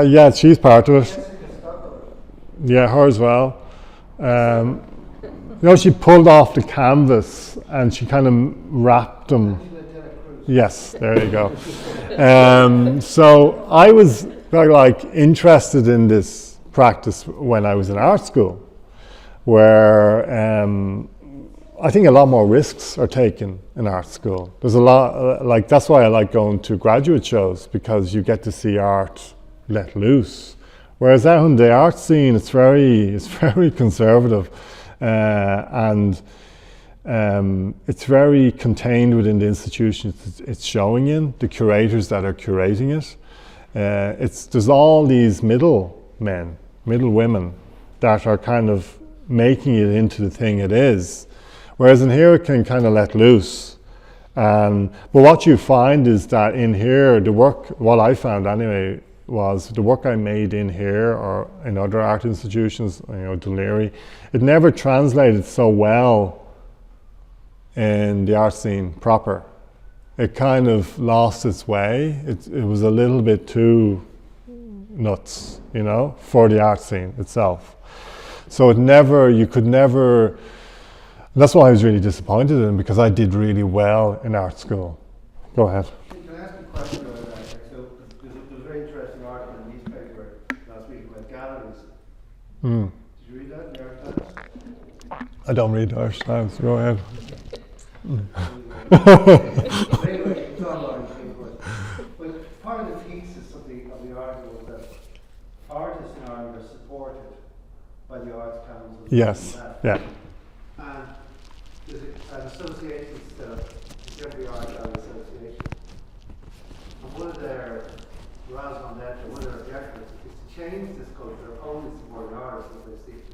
Yeah, she's part of it. Yeah, her as well. She pulled off the canvas and she kind of wrapped them. Yes, there you go. So I was interested in this practice when I was in art school, where I think a lot more risks are taken in art school. There's a lot, that's why I like going to graduate shows, because you get to see art let loose. Whereas out in the art scene, it's very conservative, and it's very contained within the institutions it's showing in, the curators that are curating it. There's all these middle men, middle women that are kind of making it into the thing it is. Whereas in here, it can kind of let loose. But what you find is that in here, what I found anyway, was the work I made in here or in other art institutions, Deleuze, it never translated so well in the art scene proper. It kind of lost its way. It was a little bit too nuts, for the art scene itself. So you could never. That's why I was really disappointed in, because I did really well in art school. Go ahead. Can I ask a question about that? So the I don't read Irish Times, go ahead. Anyway, it's online, but part of the thesis of the article was that artists in Ireland are supported by the Arts Council. Yes, yeah. And there's an association still, the Contemporary Art Gallery Association. And one of their objectives is to change this culture of only supporting artists as they see it.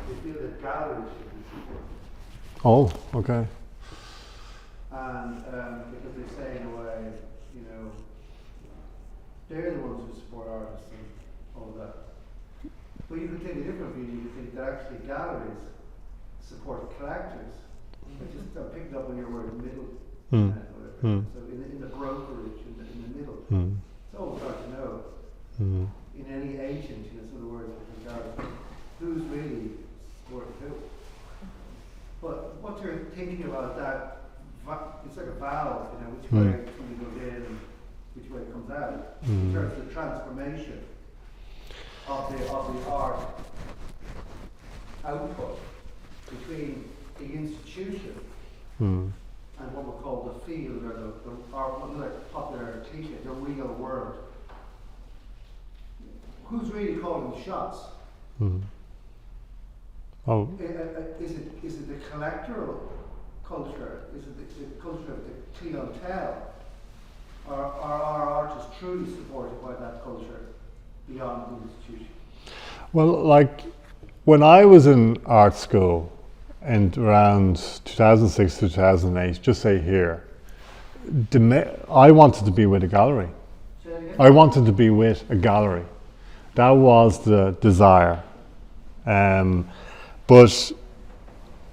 They feel that galleries should be supported. Oh, okay. And because they say in a way, they're the ones who support artists and all that. But you can take a different view. You can think that actually galleries support collectors. I'm picking up on your word middle. So in the brokerage, in the middle. It's always hard to know. In any agent, sort of words with regard who's really supporting who. But what you're thinking about that, it's like a valve, which way something goes in and which way it comes out. In terms of the transformation of the art output between the institution and what we call the field, or another popular cliche, the real world. Who's really calling the shots? Oh. Is it the collectoral culture? Is it the culture of the clientele? Or are artists truly supported by that culture beyond the institution? Well, like when I was in art school and around 2006 to 2008, just say here, I wanted to be with a gallery. I wanted to be with a gallery. That was the desire. And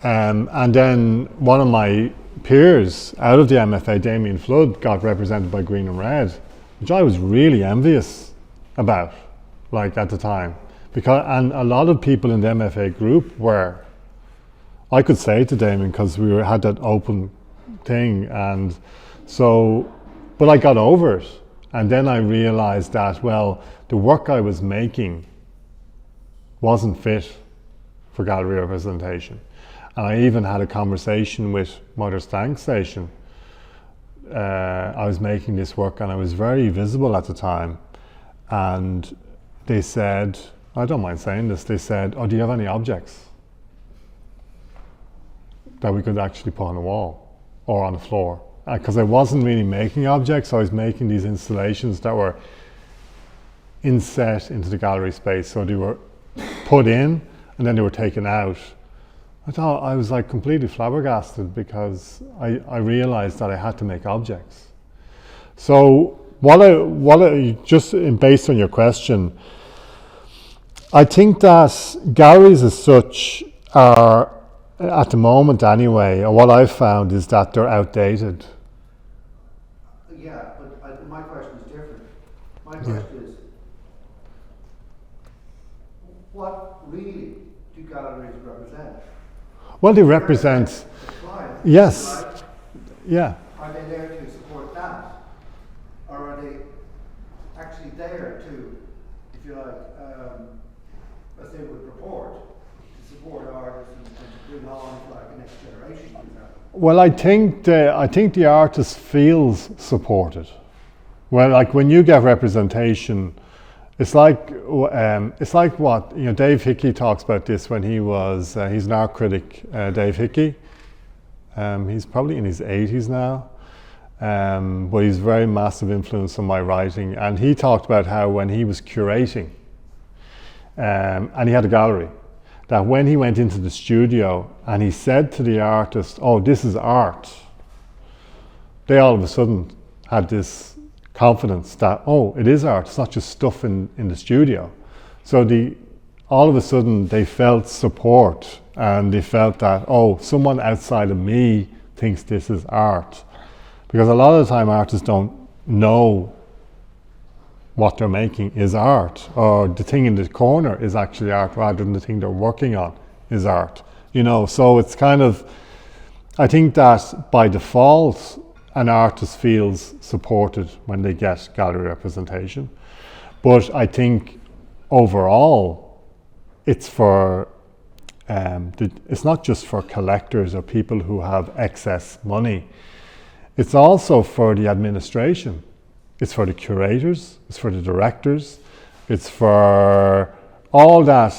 then one of my peers out of the MFA, Damien Flood, got represented by Green and Red, which I was really envious about, like at the time. And a lot of people in the MFA group were. I could say to Damien, because we had that open thing, and so, but I got over it. And then I realized that, well, the work I was making wasn't fit for gallery representation. And I even had a conversation with Mother's Thanks Station. I was making this work and I was very visible at the time. And they said, I don't mind saying this, they said, oh, do you have any objects that we could actually put on the wall or on the floor? Because I wasn't really making objects, I was making these installations that were inset into the gallery space. So they were put in and then they were taken out. I was like completely flabbergasted because I realized that I had to make objects. So based on your question, I think that galleries as such are, at the moment anyway, or what I've found is that they're outdated. Yeah, but my question is different. My question is, what really do galleries represent? Well, they represent clients, yes, right? Yeah. Are they there to support that? Or are they actually there to, if you like, as they would purport, to support artists and to bring on like the next generation, for example? Well, I think the artist feels supported. Well, like when you get representation, it's like what Dave Hickey talks about this when he was he's an art critic, Dave Hickey. He's probably in his 80s now, but he's very massive influence on my writing. And he talked about how when he was curating, and he had a gallery, that when he went into the studio and he said to the artist, "Oh, this is art," they all of a sudden had this confidence that, oh, it is art, it's not just stuff in the studio. So all of a sudden they felt support and they felt that, oh, someone outside of me thinks this is art. Because a lot of the time artists don't know what they're making is art, or the thing in the corner is actually art rather than the thing they're working on is art. So it's kind of, I think that by default an artist feels supported when they get gallery representation. But I think overall, it's for it's not just for collectors or people who have excess money. It's also for the administration. It's for the curators, it's for the directors, it's for all that,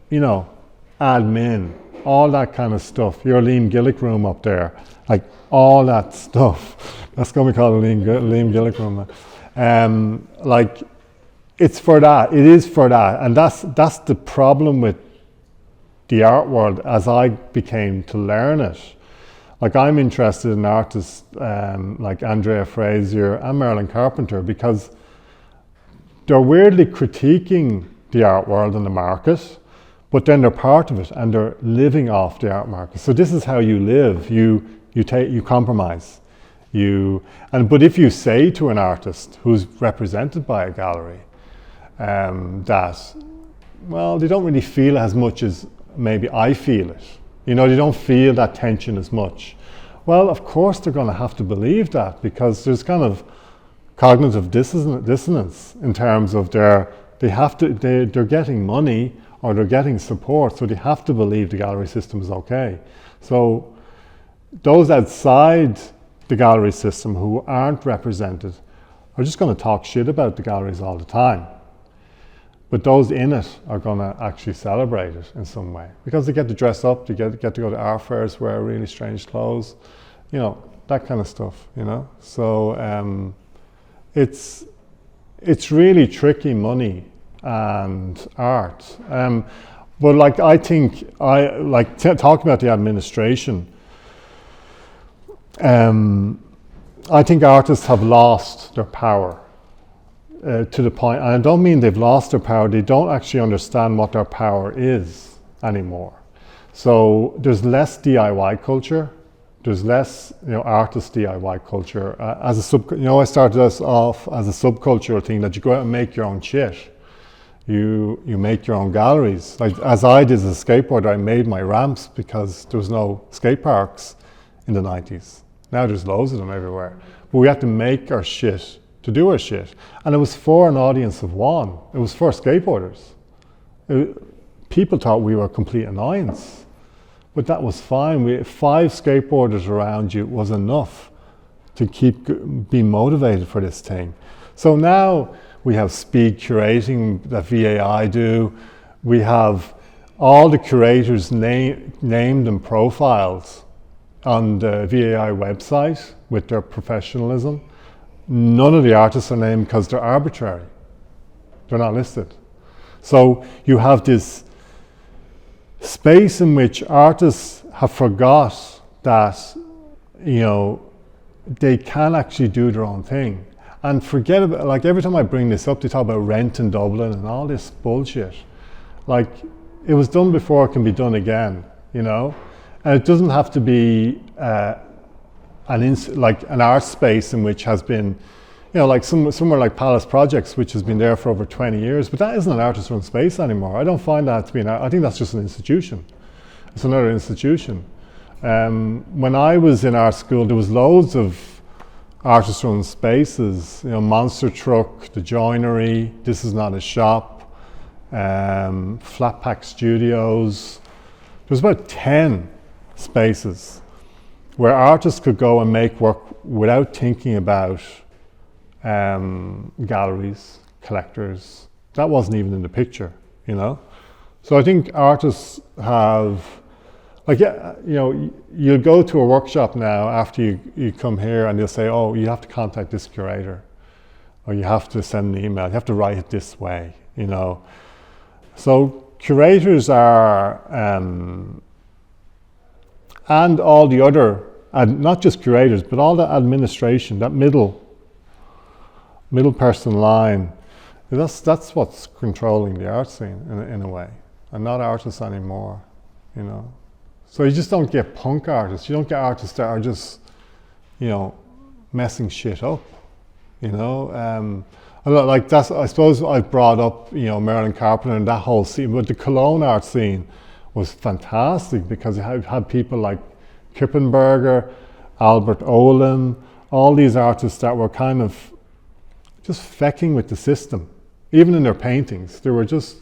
admin, all that kind of stuff. Your Liam Gillick room up there, like all that stuff. That's going to be called a Liam Gillick room. It's for that. It is for that, and that's the problem with the art world as I became to learn it. Like, I'm interested in artists like Andrea Frazier and Marilyn Carpenter because they're weirdly critiquing the art world and the market, but then they're part of it and they're living off the art market. So this is how you live. You compromise. But if you say to an artist who's represented by a gallery that, well, they don't really feel as much as maybe I feel it. They don't feel that tension as much. Well, of course they're going to have to believe that because there's kind of cognitive dissonance in terms of they're getting money or they're getting support, so they have to believe the gallery system is okay. So those outside the gallery system who aren't represented are just going to talk shit about the galleries all the time. But those in it are going to actually celebrate it in some way because they get to dress up, they get to go to art fairs, wear really strange clothes, that kind of stuff, So it's really tricky money and art. But I think talking about the administration, I think artists have lost their power. To the point, and I don't mean they've lost their power, they don't actually understand what their power is anymore. So there's less DIY culture, there's less artist DIY culture. I started this off as a subcultural thing that you go out and make your own shit. You make your own galleries. Like as I did as a skateboarder, I made my ramps because there was no skate parks in the 90s. Now there's loads of them everywhere. But we had to make our shit to do our shit. And it was for an audience of one. It was for skateboarders. People thought we were a complete annoyance. But that was fine. 5 skateboarders around you was enough to keep being motivated for this thing. So now we have speed curating that VAI do. We have all the curators named and profiled on the VAI website with their professionalism. None of the artists are named because they're arbitrary. They're not listed. So you have this space in which artists have forgot that, they can actually do their own thing. And forget about, every time I bring this up, they talk about rent in Dublin and all this bullshit. It was done before it can be done again, And it doesn't have to be an art space in which has been, somewhere like Palace Projects, which has been there for over 20 years, but that isn't an artist-run space anymore. I don't find that to be I think that's just an institution. It's another institution. When I was in art school, there was loads of artist-run spaces, Monster Truck, The Joinery, This Is Not a Shop, Flat Pack Studios. There was about 10 spaces where artists could go and make work without thinking about galleries, collectors. That wasn't even in the picture, So I think artists have, you'll go to a workshop now after you come here and they'll say, oh, you have to contact this curator, or you have to send an email, you have to write it this way, So curators are, and all the other, and not just curators, but all the administration, that middle person line, that's what's controlling the art scene in a way, and not artists anymore, So you just don't get punk artists. You don't get artists that are just, messing shit up, that's, I suppose I've brought up, Marilyn Carpenter and that whole scene, but the Cologne art scene was fantastic because it had people like Kippenberger, Albert Oehlen, all these artists that were kind of just fecking with the system. Even in their paintings, they were just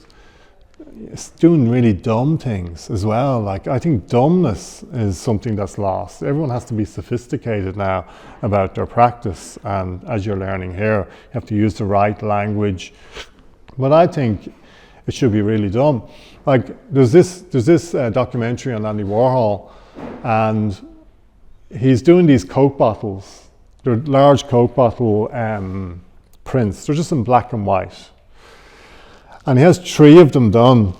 doing really dumb things as well. Like, I think dumbness is something that's lost. Everyone has to be sophisticated now about their practice, and as you're learning here, you have to use the right language. But I think it should be really dumb. Like, there's this documentary on Andy Warhol, and he's doing these Coke bottles. They're large Coke bottle prints. They're just in black and white. And he has 3 of them done.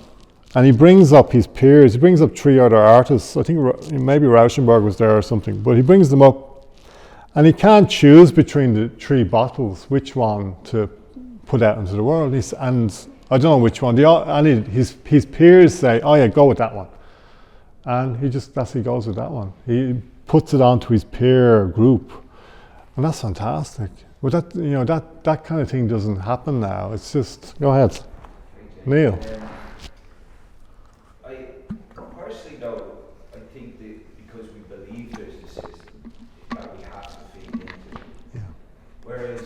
And he brings up his peers. He brings up 3 other artists. I think maybe Rauschenberg was there or something. But he brings them up. And he can't choose between the 3 bottles, which one to put out into the world. And I don't know which one. His peers say, oh yeah, go with that one. And he goes with that one. He puts it onto his peer group. And that's fantastic. But that kind of thing doesn't happen now. It's just, go ahead. Neil. I personally, though, I think that because we believe there's a system that we have to feed into it. Yeah. Whereas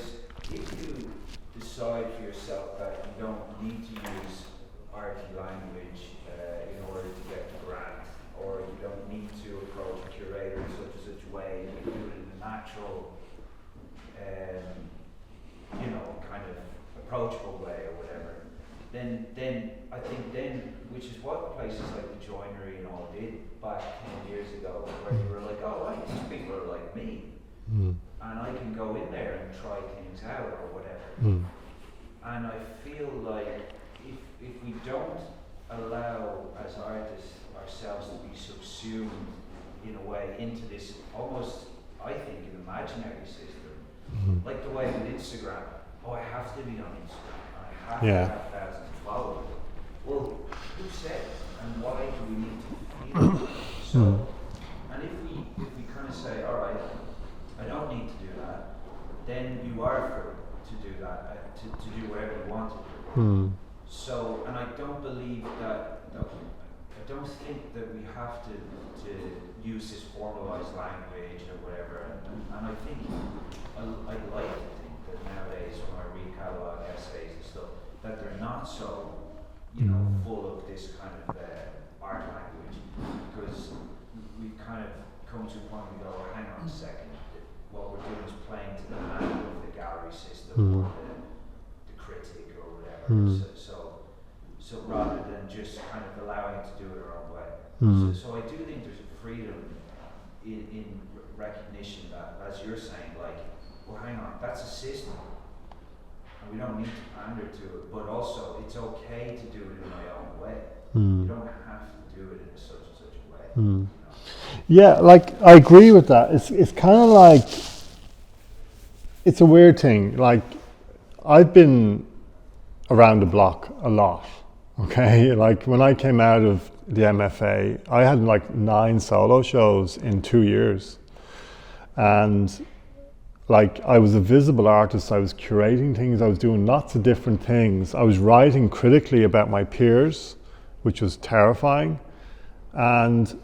if you decide for yourself that you don't need to use arty language in order to get the grant, or you don't need to approach a curator in such and such a way, you do it in a natural, kind of approachable way or whatever, then I think which is what places like the Joinery and all did back 10 years ago, where you were like, oh right, these people are like me, and I can go in there and try things out or whatever. And I feel like if we don't allow as artists ourselves to be subsumed in a way into this almost, I think, an imaginary system, like the way with Instagram. Oh, I have to be on Instagram. I have to have thousands of followers. Well, who says? And why do we need to feel that? So, and if we kind of say, all right, I don't need to do that, then you are free to do that, to do whatever you want to do. So, and I don't believe that. I don't think that we have to use this formalized language or whatever. And I think I'd like to think that nowadays when I read catalog essays and stuff, that they're not so, full of this kind of art language, because we kind of come to a point where we go, hang on a second, what we're doing is playing to the hand of the gallery system or the critic or whatever. So rather than just kind of allowing it to do it our own way. So I do think there's a freedom in recognition that, as you're saying, like, well, hang on, that's a system, and we don't need to pander to it, but also it's okay to do it in my own way. You don't have to do it in such and such a way. Yeah, like, I agree with that. It's kind of like, it's a weird thing. Like, I've been around the block a lot. Okay, like when I came out of the MFA, I had like 9 solo shows in 2 years. And like, I was a visible artist, I was curating things, I was doing lots of different things. I was writing critically about my peers, which was terrifying. And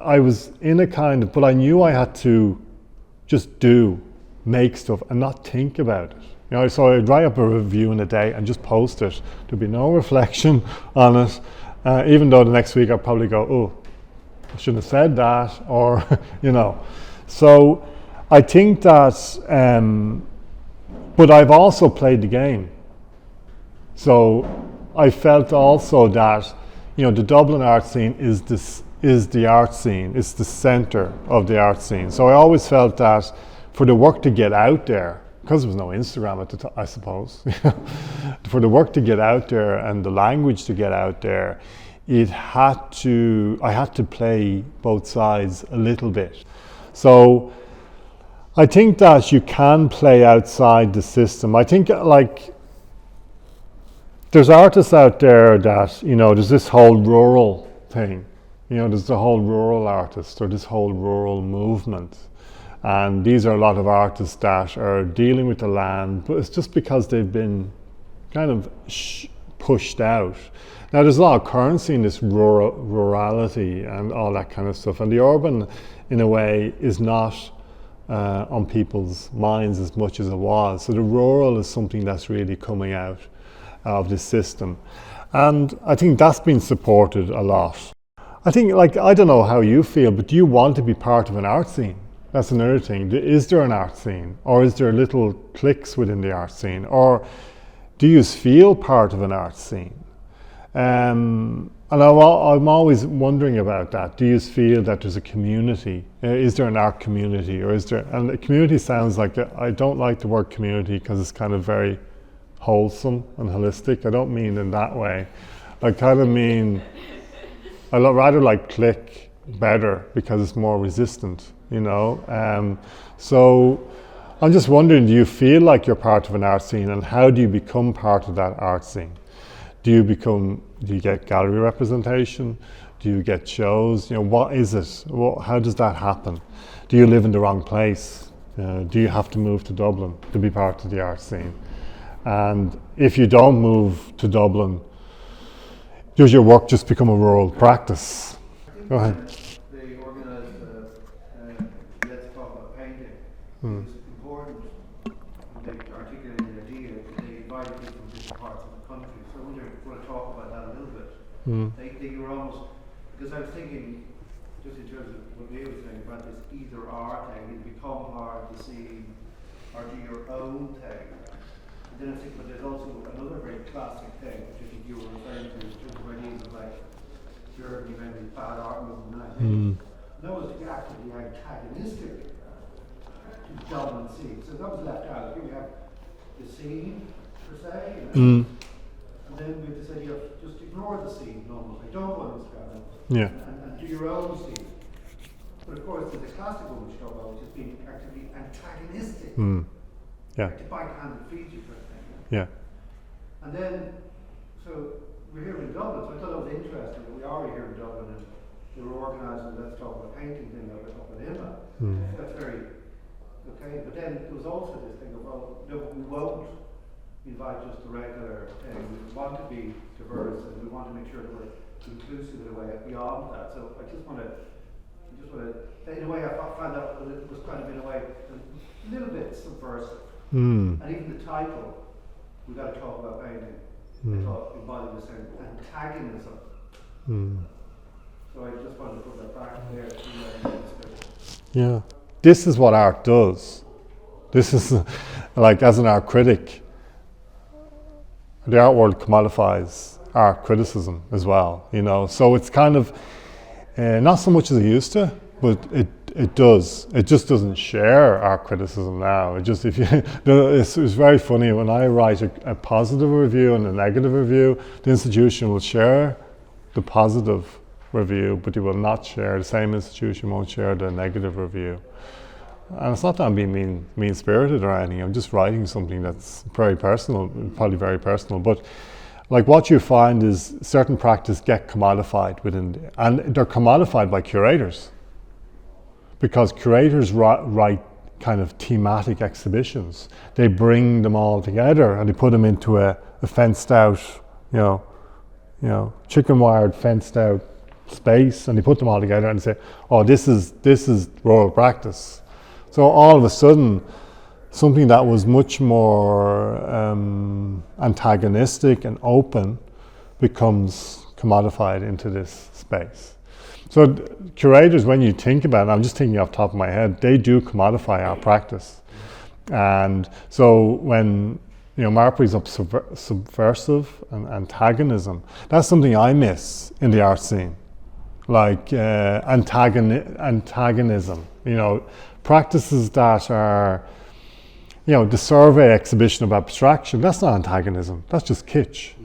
I was in a kind of, but I knew I had to just make stuff and not think about it. So I'd write up a review in a day and just post it. There'd be no reflection on it, even though the next week I'd probably go, oh, I shouldn't have said that, or, So I think that, but I've also played the game. So I felt also that, the Dublin art scene is the art scene, it's the centre of the art scene. So I always felt that for the work to get out there, because there was no Instagram at the time, I suppose, for the work to get out there and the language to get out there, I had to play both sides a little bit. So I think that you can play outside the system. I think, like, there's artists out there that, there's this whole rural thing. There's the whole rural artist, or this whole rural movement. And these are a lot of artists that are dealing with the land, but it's just because they've been kind of pushed out. Now, there's a lot of currency in this rurality and all that kind of stuff. And the urban, in a way, is not on people's minds as much as it was. So the rural is something that's really coming out of this system. And I think that's been supported a lot. I think, like, I don't know how you feel, but do you want to be part of an art scene? That's another thing. Is there an art scene? Or is there little cliques within the art scene? Or do you feel part of an art scene? And I'm always wondering about that. Do you feel that there's a community? Is there an art community? Or is there, and the community sounds like, I don't like the word community because it's kind of very wholesome and holistic. I don't mean in that way. I kind of mean, I rather like clique better because it's more resistant, you know. So I'm just wondering, do you feel like you're part of an art scene, and how do you become part of that art scene? Do you get gallery representation? Do you get shows? You know, what is it? How does that happen? Do you live in the wrong place? Do you have to move to Dublin to be part of the art scene? And if you don't move to Dublin, does your work just become a rural practice? Go ahead. They organised Let's Talk About Painting. It was important when they articulated the idea that they invited people from different parts of the country. So I wonder if we want to talk about that a little bit. They were almost, because I was thinking, just in terms of what Gilles was saying about this either or thing, it become hard to see or do your own thing. And then I think, but there's also another very classic thing, which I think you were referring to, in terms of ideas of like Germany, maybe bad art movement, and that was actively antagonistic to the dominant scene. So that was left out. Here we have the scene, per se, and then we have this idea of just ignore the scene, almost. I don't understand it. And do your own scene. But of course, there's a classical which talk about, which is being actively antagonistic. To backhand feed you, for example. And then, so we're here in Dublin, so I thought that was interesting that we are here in Dublin and they were organising Let's Talk About Painting thing up in Emma. That's very okay. But then there was also this thing of, well, no, we won't invite just the regular thing. We want to be diverse and we want to make sure that we're inclusive in a way beyond that. So I just want to, in a way, I found out that it was kind of, in a way, a little bit subversive. And even the title, We've Got to Talk About Painting, I thought embodied the same antagonism. So I just wanted to put that back there. This is what art does. This is, like, as an art critic, the art world commodifies art criticism as well, you know. So it's kind of, not so much as it used to, but it does. It just doesn't share art criticism now. It just, if you, it's very funny when I write a positive review and a negative review, the institution will share the positive review, but they will not share, the same institution won't share the negative review. And it's not that I'm being mean-spirited or anything, I'm just writing something that's very personal, probably very personal, but like what you find is certain practice get commodified within, and they're commodified by curators. Because curators write kind of thematic exhibitions. They bring them all together and they put them into a fenced out, you know, chicken wired fenced out space, and they put them all together and say, oh, this is rural practice. So all of a sudden, something that was much more antagonistic and open becomes commodified into this space. So curators, when you think about it, I'm just thinking off the top of my head, they do commodify our practice. And so when, you know, Mark brings up subversive and antagonism, that's something I miss in the art scene. Like antagonism, you know, practices that are, you know, the survey exhibition of abstraction, that's not antagonism, that's just kitsch.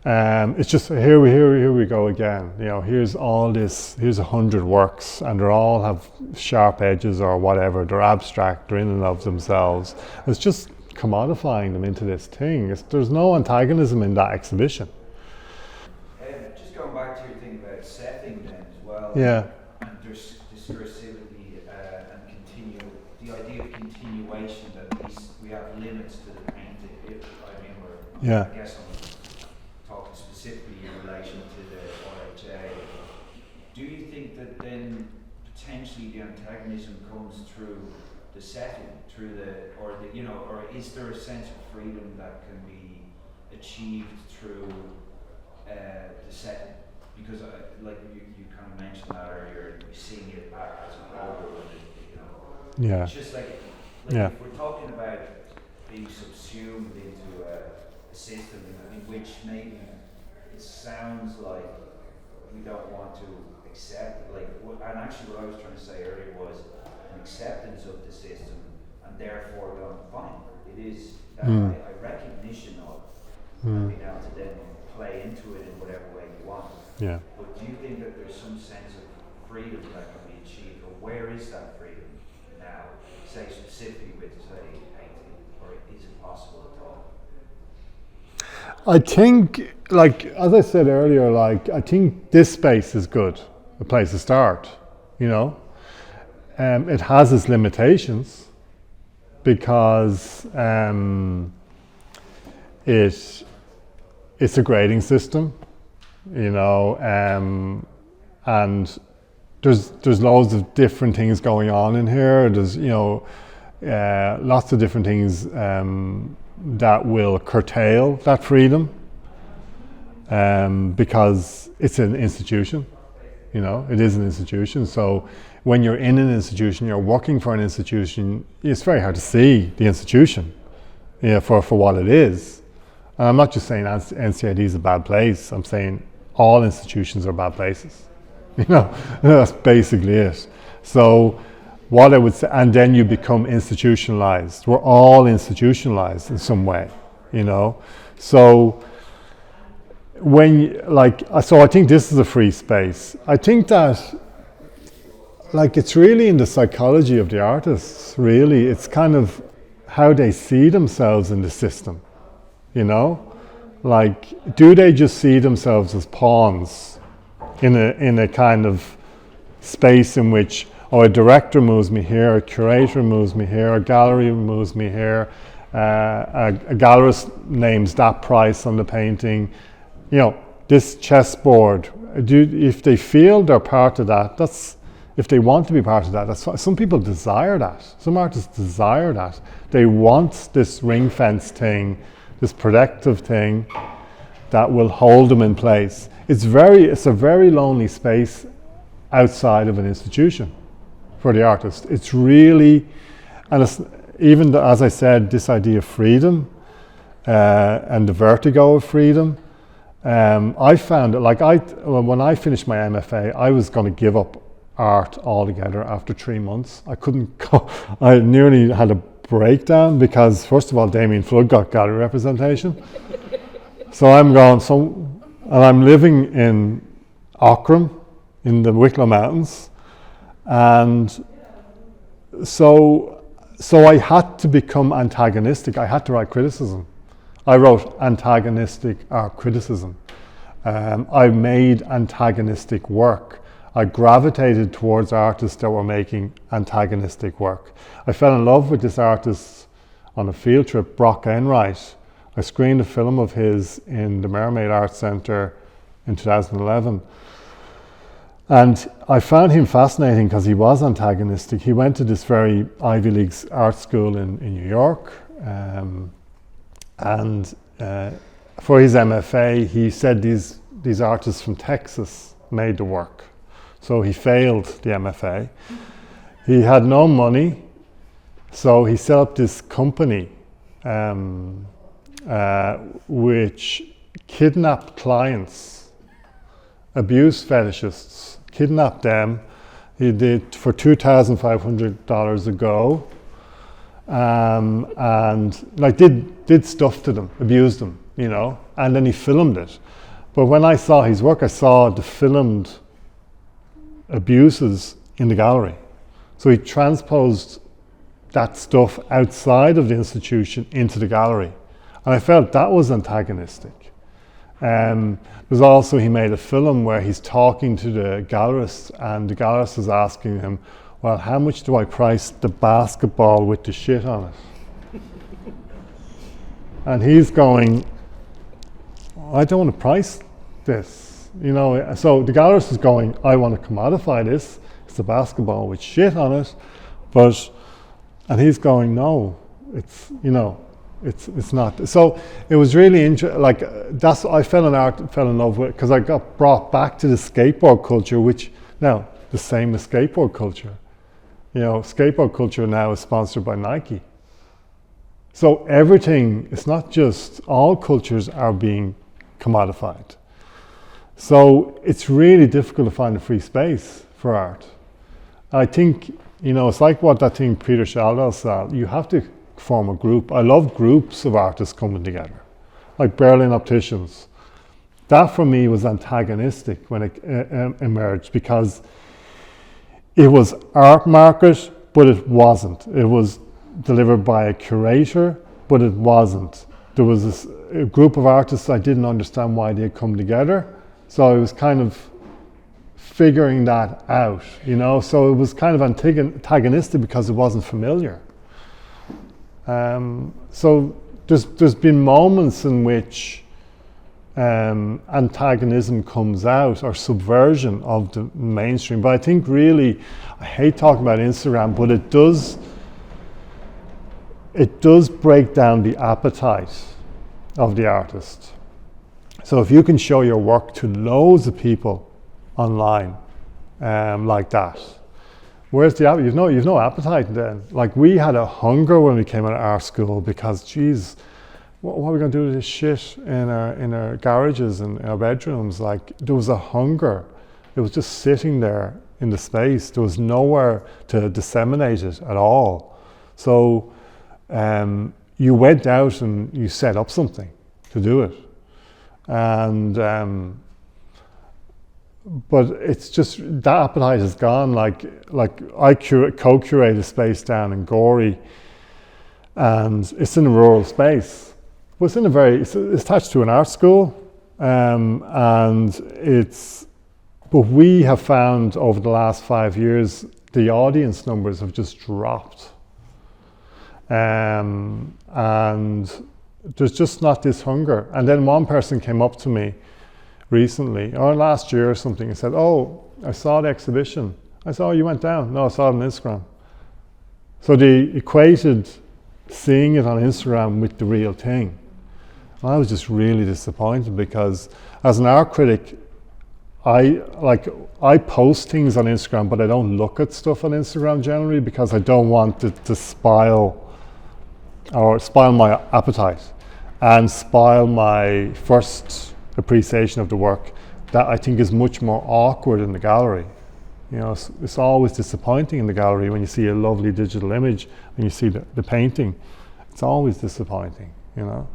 It's just here we go again. You know, here's 100 works, and they all have sharp edges or whatever. They're abstract. They're in and of themselves. It's just commodifying them into this thing. There's no antagonism in that exhibition. Just going back to your thing about setting then as well. And there's discursivity and the idea of continuation, that we have limits to the painting. I guess talking specifically in relation to the RHA, do you think that then potentially the antagonism comes through the setting, or is there a sense of freedom that can be achieved through the setting, because like you kind of mentioned that earlier, you're seeing it as a whole, and Yeah. it's just like Yeah. if we're talking about being subsumed into a system in which maybe it sounds like we don't want to accept, and actually what I was trying to say earlier was an acceptance of the system, and therefore going, fine, it is that a recognition of and being able to then play into it in whatever way you want. Yeah. But do you think that there's some sense of freedom that can be achieved, or where is that freedom now, say specifically with, say, painting, or is it possible at all? I think, like, as I said earlier, like, I think this space is good, a place to start, you know. It has its limitations because it's a grading system, you know, and there's loads of different things going on in here. There's, you know, lots of different things that will curtail that freedom because it's an institution, you know, it is an institution. So when you're in an institution, you're working for an institution, it's very hard to see the institution, you know, for what it is. And I'm not just saying NCID is a bad place, I'm saying all institutions are bad places. You know, that's basically it. So what I would say, and then you become institutionalized. We're all institutionalized in some way, you know. So so I think this is a free space. I think that, like, it's really in the psychology of the artists, really. It's kind of how they see themselves in the system, you know? Like, do they just see themselves as pawns in a kind of space in which, a director moves me here, a curator moves me here, a gallery moves me here, a gallerist names that price on the painting, you know, this chessboard. If they feel they're part of that, if they want to be part of that, that's fine. Some people desire that. Some artists desire that. They want this ring fence thing, this protective thing that will hold them in place. It's a very lonely space outside of an institution for the artist. It's really, and it's even as I said, this idea of freedom and the vertigo of freedom. I found it, like, when I finished my MFA, I was going to give up art altogether after 3 months. I couldn't go. I nearly had a breakdown because, first of all, Damien Flood got gallery representation. So I'm going, and I'm living in Auckram in the Wicklow Mountains. And so I had to become antagonistic. I had to write criticism. I wrote antagonistic art criticism. I made antagonistic work. I gravitated towards artists that were making antagonistic work. I fell in love with this artist on a field trip, Brock Enright. I screened a film of his in the Mermaid Arts Centre in 2011. And I found him fascinating because he was antagonistic. He went to this very Ivy League art school in New York. And for his MFA, he said these artists from Texas made the work. So he failed the MFA. He had no money, so he set up this company which kidnapped clients, abused fetishists, kidnapped them. He did for $2,500 a go, and like did stuff to them, abused them, you know, and then he filmed it. But when I saw his work, I saw the filmed abuses in the gallery. So he transposed that stuff outside of the institution into the gallery. And I felt that was antagonistic. There's also, he made a film where he's talking to the gallerist, and the gallerist is asking him, well, how much do I price the basketball with the shit on it? And he's going, I don't want to price this. You know, so the gallerist is going, I want to commodify this. It's a basketball with shit on it. And he's going, no, it's, you know, It's not. So it was really like that's I fell in love with, because I got brought back to the skateboard culture, which now the same as skateboard culture. You know, skateboard culture now is sponsored by Nike. So everything, it's not just, all cultures are being commodified. So it's really difficult to find a free space for art. I think, you know, it's like what that thing Peter Schwabsky said, you have to form a group. I love groups of artists coming together, like Berlin Opticians. That for me was antagonistic when it emerged, because it was art market, but it wasn't. It was delivered by a curator, but it wasn't. There was a group of artists, I didn't understand why they had come together, so I was kind of figuring that out, you know. So it was kind of antagonistic because it wasn't familiar. So there's been moments in which antagonism comes out, or subversion of the mainstream. But I think really, I hate talking about Instagram, but it does break down the appetite of the artist. So if you can show your work to loads of people online, like that, where's the appetite? You've no appetite then. Like, we had a hunger when we came out of our school, because geez, what are we going to do with this shit in our garages and our bedrooms? Like, there was a hunger. It was just sitting there in the space. There was nowhere to disseminate it at all. So you went out and you set up something to do it. And but it's just, that appetite is gone. Like I co-curate a space down in Gorey, and it's in a rural space. But it's in it's attached to an art school, and but we have found over the last 5 years, the audience numbers have just dropped. And there's just not this hunger. And then one person came up to me recently, or last year or something, and said, "Oh, I saw the exhibition." I said, "Oh, you went down?" "No, I saw it on Instagram." So they equated seeing it on Instagram with the real thing. And I was just really disappointed, because as an art critic, I post things on Instagram, but I don't look at stuff on Instagram generally, because I don't want it to spoil my appetite and spoil my first appreciation of the work, that I think is much more awkward in the gallery. You know, it's always disappointing in the gallery when you see a lovely digital image, when you see the painting. It's always disappointing, you know.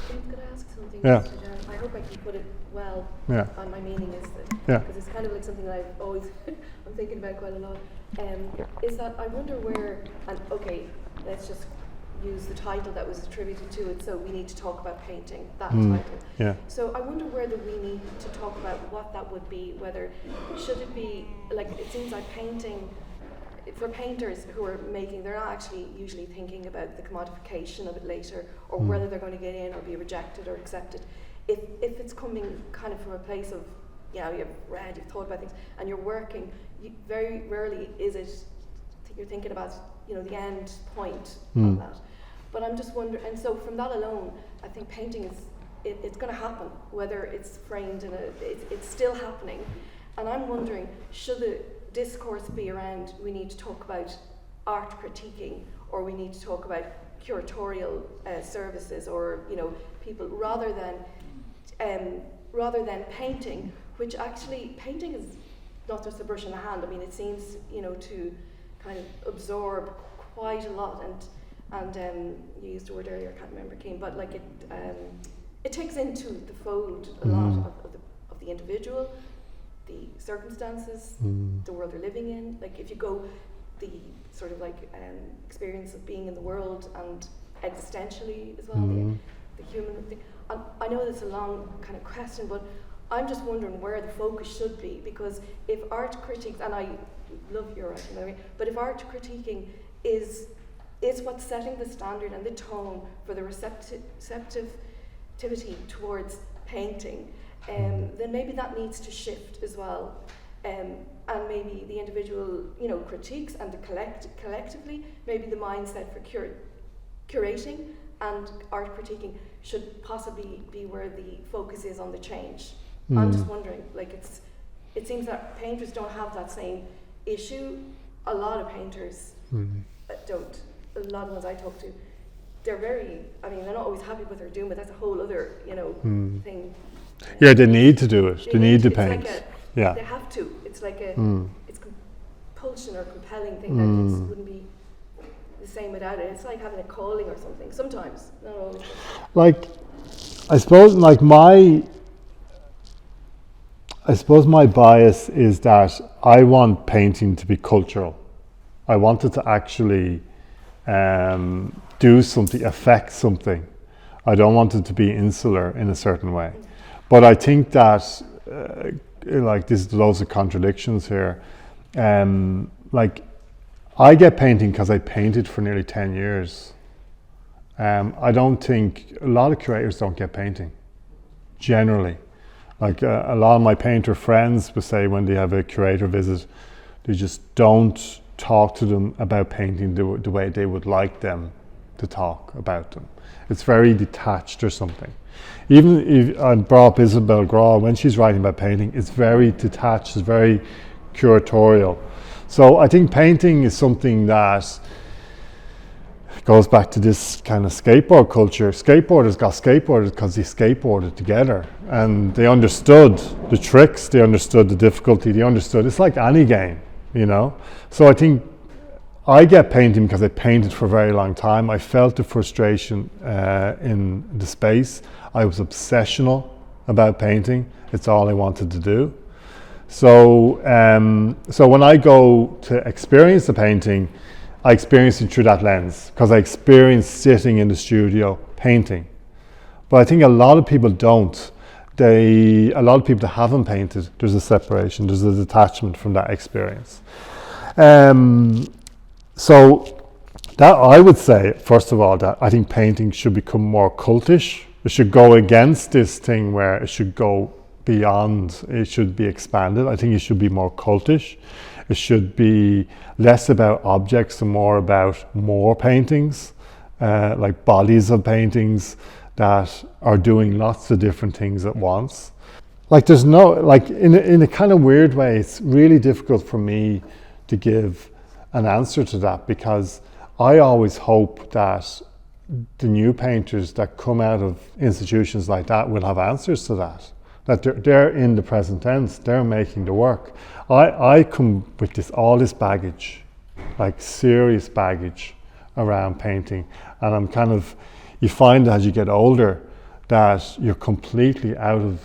Could I ask something? Yeah. Mr. John? I hope I can put it well. Yeah. On my meaning is that, Yeah. because it's kind of like something that I've always, I'm thinking about quite a lot, is that I wonder where, and okay, let's just use the title that was attributed to it, so we need to talk about painting, that title. Yeah. So I wonder whether we need to talk about what that would be, whether, should it be, like, it seems like painting, for painters who are making, they're not actually usually thinking about the commodification of it later, or whether they're going to get in or be rejected or accepted. If it's coming kind of from a place of, you know, you've read, you've thought about things, and you're working, very rarely is it, you're thinking about, you know, the end point on that. But I'm just wondering, and so from that alone, I think painting is, it's going to happen, whether it's framed in it's still happening. And I'm wondering, should the discourse be around, we need to talk about art critiquing, or we need to talk about curatorial services, or, you know, people, rather than painting, which actually, painting is not just a brush in the hand. I mean, it seems, you know, to kind of absorb quite a lot, and you used a word earlier, I can't remember, Keane, but like it takes into the fold a lot of the individual, the circumstances, the world they're living in. Like, if you go the sort of like experience of being in the world, and existentially as well, the human thing. I know it's a long kind of question, but I'm just wondering where the focus should be, because if art critiques, and I love your writing, by the way, but if art critiquing is what's setting the standard and the tone for the receptivity towards painting, then maybe that needs to shift as well. And maybe the individual, you know, critiques, and the collectively, maybe the mindset for curating, and art critiquing should possibly be where the focus is on the change. I'm just wondering, like it seems that painters don't have that same issue. A lot of painters don't. A lot of ones I talk to, they're they're not always happy with what they're doing, but that's a whole other, thing. Yeah, they need to do it. They need to paint. They have to. It's like it's compulsion or compelling thing that just wouldn't be the same without it. It's like having a calling or something. Sometimes, not always. Like, I suppose my bias is that I want painting to be cultural. I want it to actually do something, affect something. I don't want it to be insular in a certain way. But I think that, there's loads of contradictions here. I get painting because I painted for nearly 10 years. I don't think, a lot of curators don't get painting, generally. A lot of my painter friends would say when they have a curator visit, they just don't talk to them about painting the way they would like them to talk about them. It's very detached or something. Even if I brought up Isabel Graw, when she's writing about painting, it's very detached, it's very curatorial. So I think painting is something that goes back to this kind of skateboard culture. Skateboarders got skateboarded because they skateboarded together and they understood the tricks, they understood the difficulty, they understood, it's like any game, So I think I get painting because I painted for a very long time. I felt the frustration in the space. I was obsessional about painting. It's all I wanted to do. So when I go to experience the painting, I experience it through that lens because I experience sitting in the studio painting. But I think a lot of people don't. A lot of people that haven't painted, there's a separation, there's a detachment from that experience. So that I would say, first of all, that I think painting should become more cultish. It should go against this thing where it should go beyond, it should be expanded. I think it should be more cultish. It should be less about objects and more about more paintings, like bodies of paintings that are doing lots of different things at once. There's no, in a kind of weird way, it's really difficult for me to give an answer to that because I always hope that the new painters that come out of institutions like that will have answers to that. That they're in the present tense, they're making the work. I come with all this baggage, serious baggage around painting, and I'm kind of, you find as you get older that you're completely out of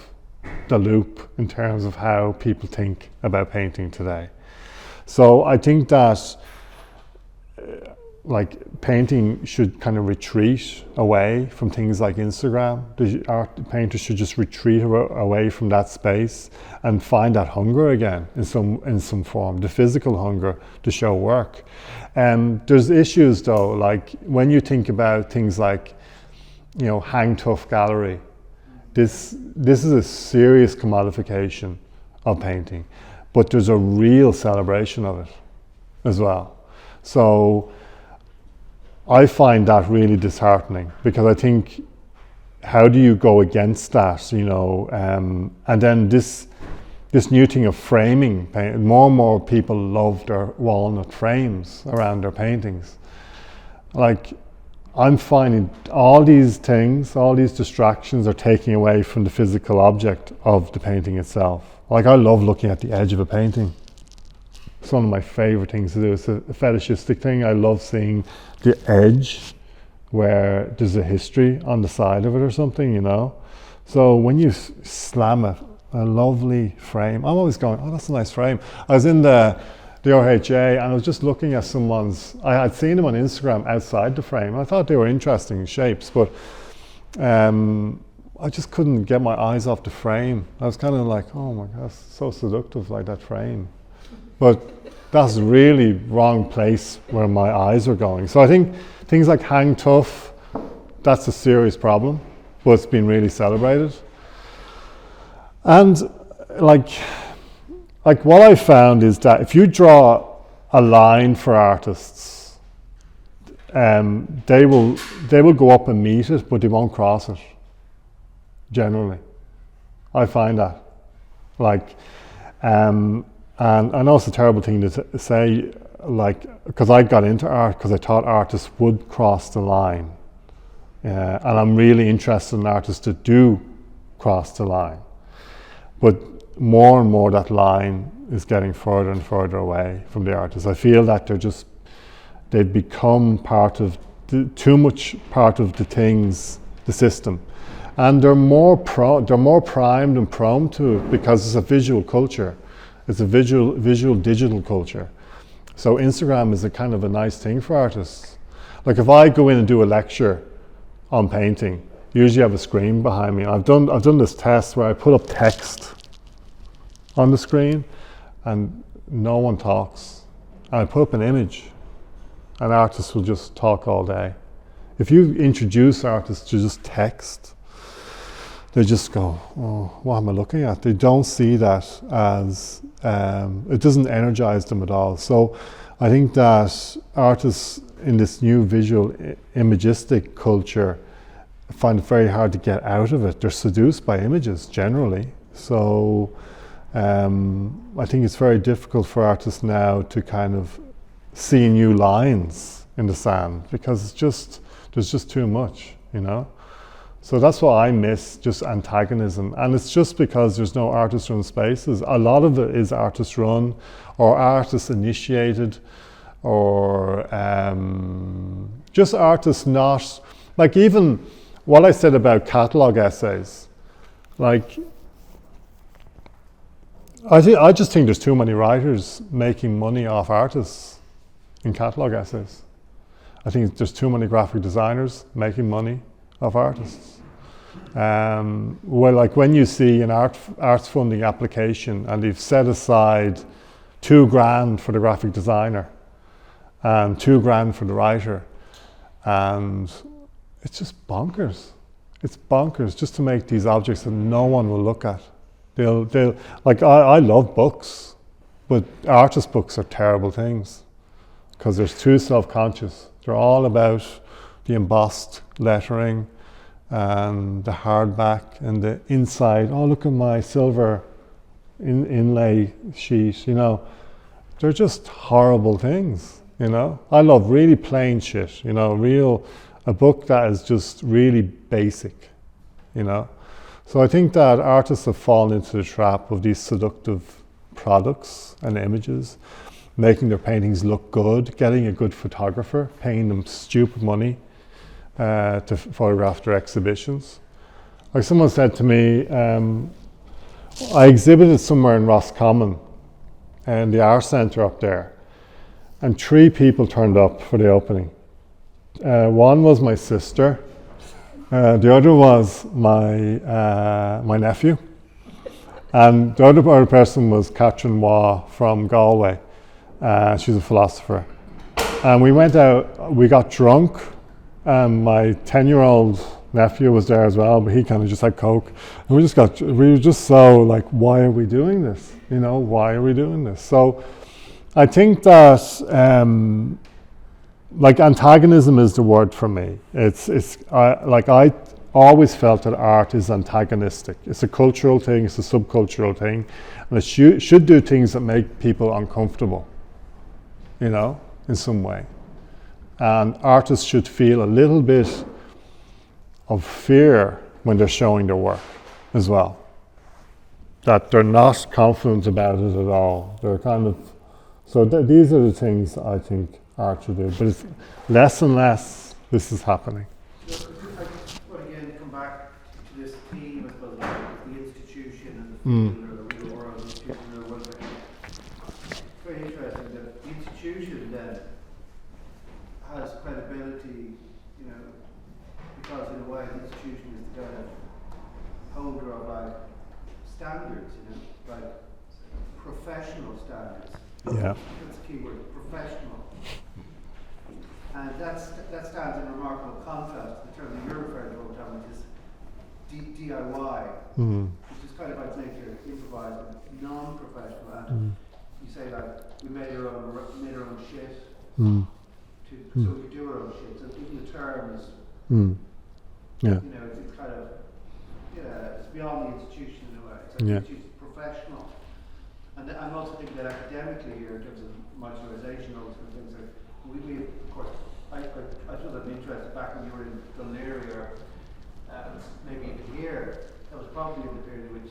the loop in terms of how people think about painting today. So I think that painting should kind of retreat away from things like Instagram. The painters should just retreat away from that space and find that hunger again in some form, the physical hunger to show work. There's issues though, when you think about things like, hang tough gallery, this is a serious commodification of painting, but there's a real celebration of it as well. So I find that really disheartening because I think, how do you go against that, and then this new thing of framing, more and more people love their walnut frames around their paintings. I'm finding all these things, all these distractions are taking away from the physical object of the painting itself. I love looking at the edge of a painting. It's one of my favorite things to do. It's a fetishistic thing. I love seeing the edge where there's a history on the side of it or something, So when you slam it, a lovely frame, I'm always going, oh, that's a nice frame. I was in the RHA and I was just looking at I had seen them on Instagram outside the frame. I thought they were interesting shapes, but I just couldn't get my eyes off the frame. I was kind of like, oh my gosh, so seductive, that frame. But that's really wrong place where my eyes are going. So I think things like hang tough, that's a serious problem, but it's been really celebrated. And what I found is that if you draw a line for artists, they will go up and meet it, but they won't cross it. Generally, I find that, like, and I know it's a terrible thing to say, like, because I got into art because I thought artists would cross the line, and I'm really interested in artists that do cross the line, but more and more that line is getting further and further away from the artists. I feel that they've become too much part of the system, and they're more primed and prone to it because it's a visual culture. It's a visual digital culture. So Instagram is a kind of a nice thing for artists. Like if I go in and do a lecture on painting, usually I have a screen behind me. I've done this test where I put up text on the screen and no one talks. And I put up an image and artists will just talk all day. If you introduce artists to just text, they just go, oh, what am I looking at? They don't see that as, it doesn't energize them at all. So I think that artists in this new visual imagistic culture find it very hard to get out of it. They're seduced by images generally. So I think it's very difficult for artists now to kind of see new lines in the sand because there's just too much, you know? So that's what I miss, just antagonism. And it's just because there's no artist-run spaces. A lot of it is artist-run or artist-initiated or just artists not, like even what I said about catalogue essays, like I just think there's too many writers making money off artists in catalogue essays. I think there's too many graphic designers making money of artists. Well, like when you see an arts funding application and they've set aside $2,000 for the graphic designer and $2,000 for the writer, and it's just bonkers. It's bonkers just to make these objects that no one will look at. They'll like I love books, but artist books are terrible things because they're too self-conscious. They're all about the embossed lettering and the hardback and the inside. Oh, look at my silver inlay sheet. You know, they're just horrible things. You know, I love really plain shit. You know, a book that is just really basic. You know, so I think that artists have fallen into the trap of these seductive products and images, making their paintings look good, getting a good photographer, paying them stupid money to photograph their exhibitions. Like someone said to me, I exhibited somewhere in Roscommon and the art centre up there, and 3 people turned up for the opening. One was my sister, the other was my nephew, and the other person was Catherine Waugh from Galway. She's a philosopher. And we went out, we got drunk, and my 10-year-old nephew was there as well, but he kind of just had Coke. And we were just so like, why are we doing this? You know, why are we doing this? So I think that like antagonism is the word for me. I always felt that art is antagonistic. It's a cultural thing, it's a subcultural thing, and it should do things that make people uncomfortable, you know, in some way. And artists should feel a little bit of fear when they're showing their work as well. That they're not confident about it at all. They're kind of, so these are the things I think art should do. But it's less and less this is happening. So I just want to again come back to this theme, I suppose, of the institution and the field or the real world, institution or the world. It's very interesting that the institution then has credibility, you know, because in a way the institution is the kind of holder of like standards, you know, like professional standards. Yeah. That's the key word, professional. And that stands in remarkable contrast to the term that you're referring to all the time, which is DIY, which is kind of like nature, improvising, non-professional. And you say like, we made our own shit, so we do our own shit. Yeah. You know, it's kind of, it's beyond the institution in a way. It's like it's professional. And I'm also thinking that academically here, in terms of modularization, all those kind of things, like we of course, I suppose I'm interested back when you were in Deleuze, or maybe even here, that was probably in the period in which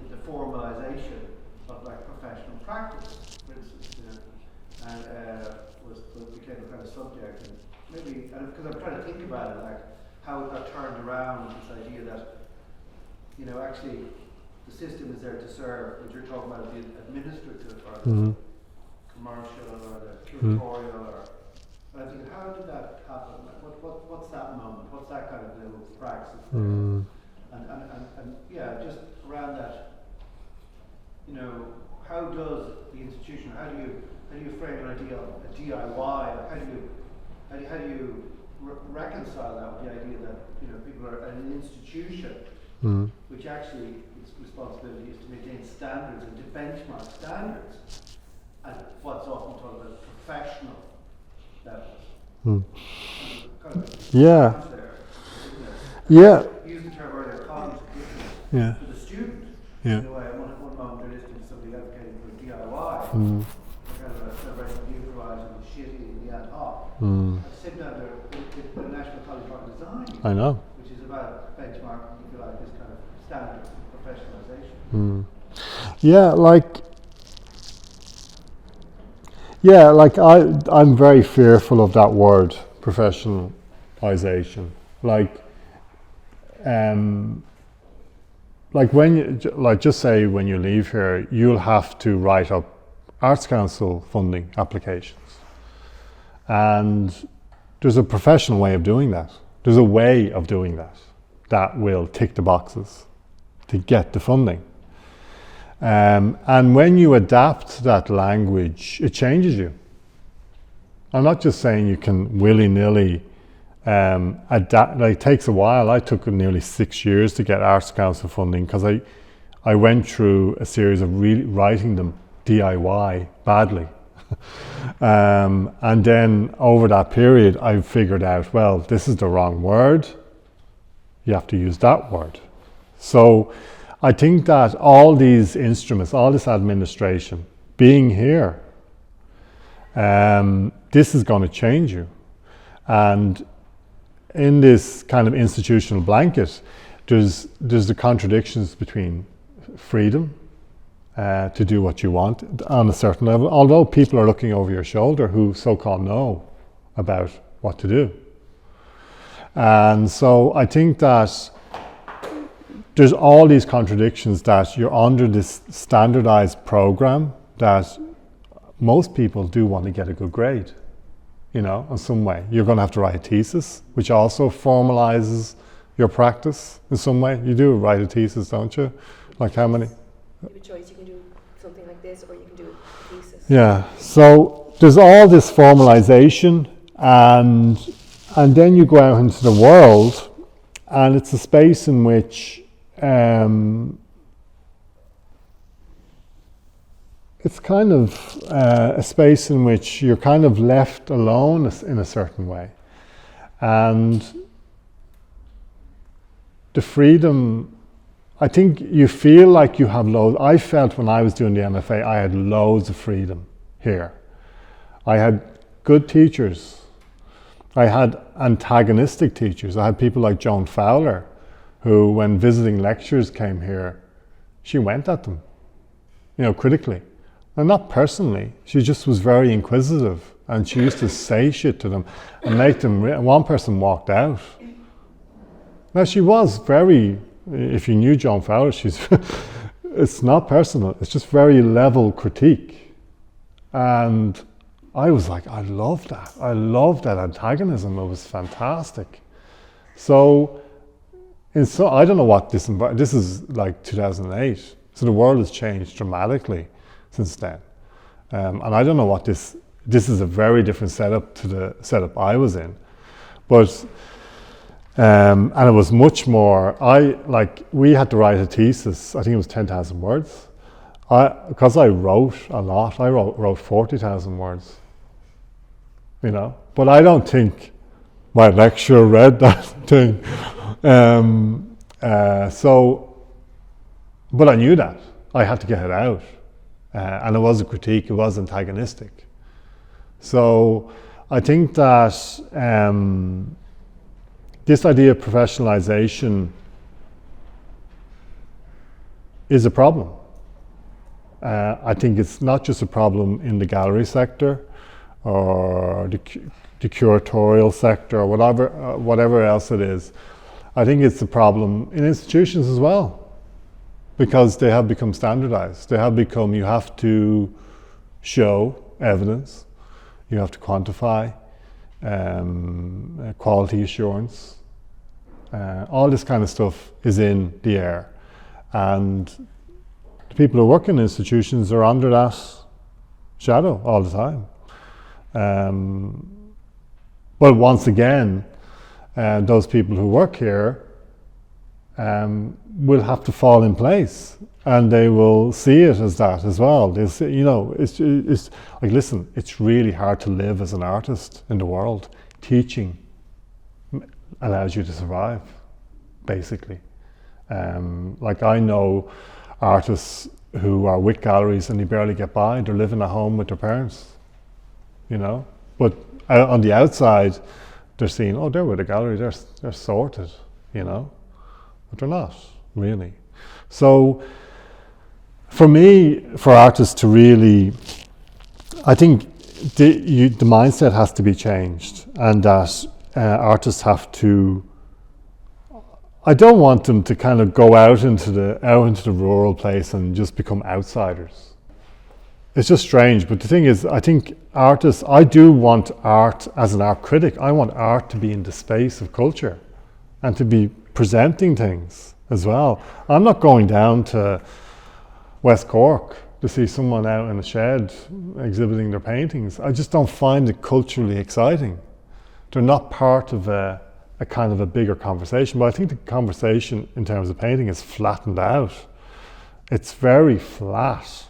the formalization of like professional practice, for instance, you know, and became a kind of subject, and maybe, because I'm trying to think about it, like how it got turned around, this idea that, you know, actually the system is there to serve, but you're talking about the administrative or the commercial or the curatorial, or, and I think, how did that happen? Like, what's that moment? What's that kind of little praxis there? And yeah, just around that, you know, how does the institution, how do you frame an idea of a DIY? How do you reconcile that with the idea that, you know, people are an institution, which actually its responsibility is to maintain standards and to benchmark standards at what's often called a professional level. Yeah. There, yeah. Use the term earlier, cognitive Yeah. for the student. Yeah. In a way, one moment there is to be somebody advocating for DIY, kind of a celebration of the improvised and the shitty and the ad hoc. At the same time, the National College of Design, I know. which is about benchmarking, if you like, this kind of standard professionalization. I'm very fearful of that word, professionalization. Like when you, just say when you leave here, you'll have to write up Arts Council funding applications. And there's a professional way of doing that. There's a way of doing that will tick the boxes to get the funding. And when you adapt that language, it changes you. I'm not just saying you can willy-nilly adapt. Like, it takes a while. I took nearly 6 years to get Arts Council funding because I went through a series of writing them DIY badly. And then over that period, I figured out, well, this is the wrong word. You have to use that word. So I think that all these instruments, all this administration, being here, this is going to change you. And in this kind of institutional blanket, there's the contradictions between freedom to do what you want on a certain level, although people are looking over your shoulder who so-called know about what to do. And so I think that there's all these contradictions, that you're under this standardized program that most people do want to get a good grade, you know, in some way. You're going to have to write a thesis, which also formalizes your practice in some way. You do write a thesis, don't you? Like how many? You have a choice, you can do something like this or you can do a thesis. Yeah, so there's all this formalization, and then you go out into the world, and it's a space in which it's kind of a space in which you're kind of left alone in a certain way. And the freedom, I think you feel like you have loads. I felt when I was doing the MFA, I had loads of freedom here. I had good teachers. I had antagonistic teachers. I had people like Joan Fowler, who, when visiting lecturers came here, she went at them, you know, critically. And not personally, she just was very inquisitive, and she used to say shit to them and make them, one person walked out. Now she was very, if you knew Joan Fowler, it's not personal, it's just very level critique. And I was like, I loved that antagonism, it was fantastic. So I don't know what this is like 2008, so the world has changed dramatically since then. And I don't know what this is a very different setup to the setup I was in. But, and it was much more, we had to write a thesis, I think it was 10,000 words. Because I wrote a lot, I wrote 40,000 words, you know. But I don't think my lecturer read that thing. But I knew that. I had to get it out. And it was a critique, it was antagonistic. So I think that this idea of professionalization is a problem. I think it's not just a problem in the gallery sector or the curatorial sector or whatever else it is. I think it's a problem in institutions as well, because they have become standardized. They have become, you have to show evidence, you have to quantify, quality assurance. All this kind of stuff is in the air. And the people who work in institutions are under that shadow all the time. Well, once again, those people who work here will have to fall in place, and they will see it as that as well. They say, you know, it's like, listen, it's really hard to live as an artist in the world. Teaching allows you to survive, basically. Like, I know artists who are with galleries and they barely get by. They're living at home with their parents, you know. But on the outside, they're seeing, oh, they're with a gallery, they're sorted, you know. But they're not, really. So, for me, for artists to really, I think the mindset has to be changed, and that artists have to, I don't want them to kind of go out into the rural place and just become outsiders. It's just strange, but the thing is, I think artists, I do want art as an art critic. I want art to be in the space of culture and to be presenting things as well. I'm not going down to West Cork to see someone out in a shed exhibiting their paintings. I just don't find it culturally exciting. They're not part of a kind of a bigger conversation, but I think the conversation in terms of painting is flattened out. It's very flat.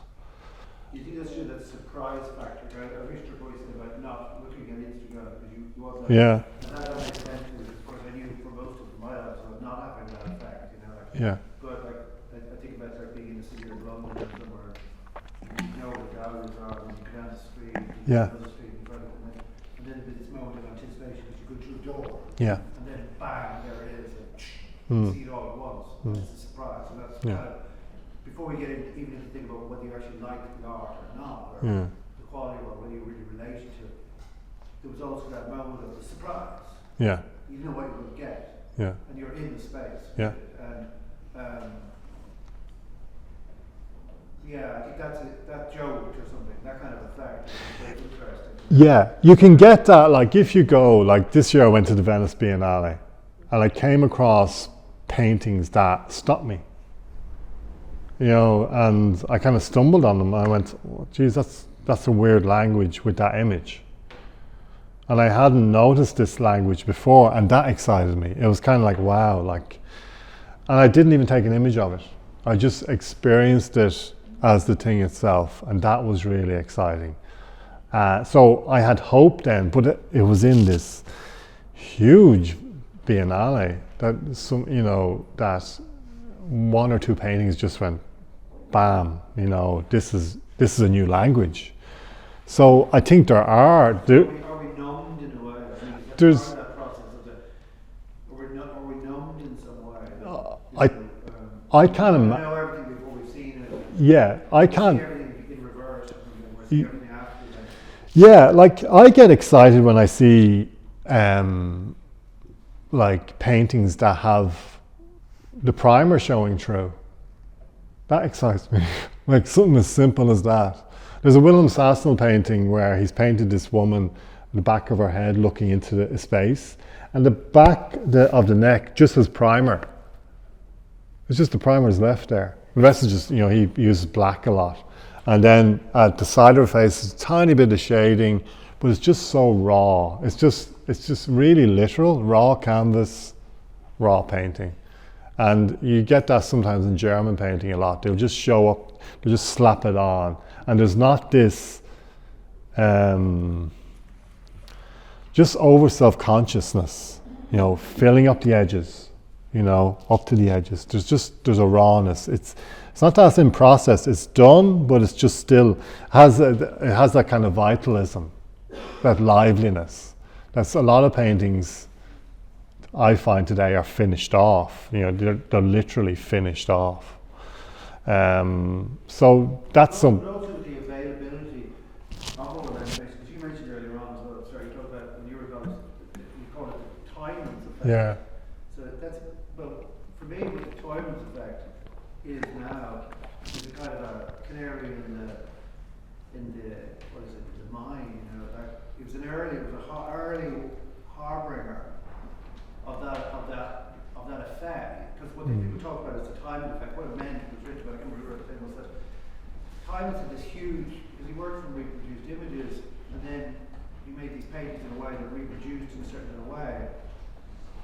You think that's true, that surprise factor, right? I wish your voice said about not looking at Instagram because you wasn't. Yeah. And that makes sense to me. Of course, I knew for most of my life of not having that effect, you know. Like, Yeah. but like, I think about like being in the city of London or somewhere, you know where the galleries are, and you go down the street, Yeah. down the street in front of it, and then there's this moment of anticipation because you go through a door, Yeah. and then bang, there it is, and Mm. you see it all at once. Mm. It's a surprise, and that's Yeah. kind of, before we get into, even if you think about whether you actually like the art or not, or Yeah. the quality or whether you really relate to it, there was also that moment of the surprise. Yeah. You know what you're going to get, Yeah. and you're in the space. Yeah. And yeah, I think that joke or something, that kind of effect is very interesting. Yeah, you can get that, like, if you go, like, this year I went to the Venice Biennale, and I came across paintings that stopped me. You know, and I kind of stumbled on them. I went, oh, geez, that's a weird language with that image. And I hadn't noticed this language before, and that excited me. It was kind of like, wow, like, and I didn't even take an image of it. I just experienced it as the thing itself, and that was really exciting. So I had hope then, but it was in this huge biennale that that one or two paintings just went, bam, you know, this is a new language. So I think there are. Are we numbed in a way? I mean, There's. Part of that process of are we numbed in some way? I kind of. We know everything before we've seen it. Yeah, I can't. See everything in reverse, and we're seeing everything after that. Yeah, like, I get excited when I see like paintings that have the primer showing through. That excites me. Like, something as simple as that. There's a Willem Sassel painting where he's painted this woman, the back of her head looking into the space, and the back of the neck just has primer. It's just the primer's left there. The rest is just, you know, he uses black a lot. And then at the side of her face, there's a tiny bit of shading, but it's just so raw. It's just really literal, raw canvas, raw painting. And you get that sometimes in German painting a lot. They'll just show up, they'll just slap it on. And there's not this, just over self-consciousness, filling up the edges, up to the edges. There's a rawness. It's not that it's in process, it's done, but it's just still, it has that kind of vitalism, that liveliness. That's a lot of paintings I find today are finished off. They're literally finished off. So that's some. But also the availability of all of that space, because you mentioned earlier on as well. Sorry, you talked about when you were going, you call it the Timons effect. Yeah. So that's, well, for me, what the Timons effect is now is a kind of a canary in the what is it, the mine. It was early harbinger of that effect. Because what people talk about is the Timon effect. What it meant was written, but I can't remember what it was that Timon had this huge, because he worked from reproduced images, and then he made these paintings in a way that reproduced in a certain way.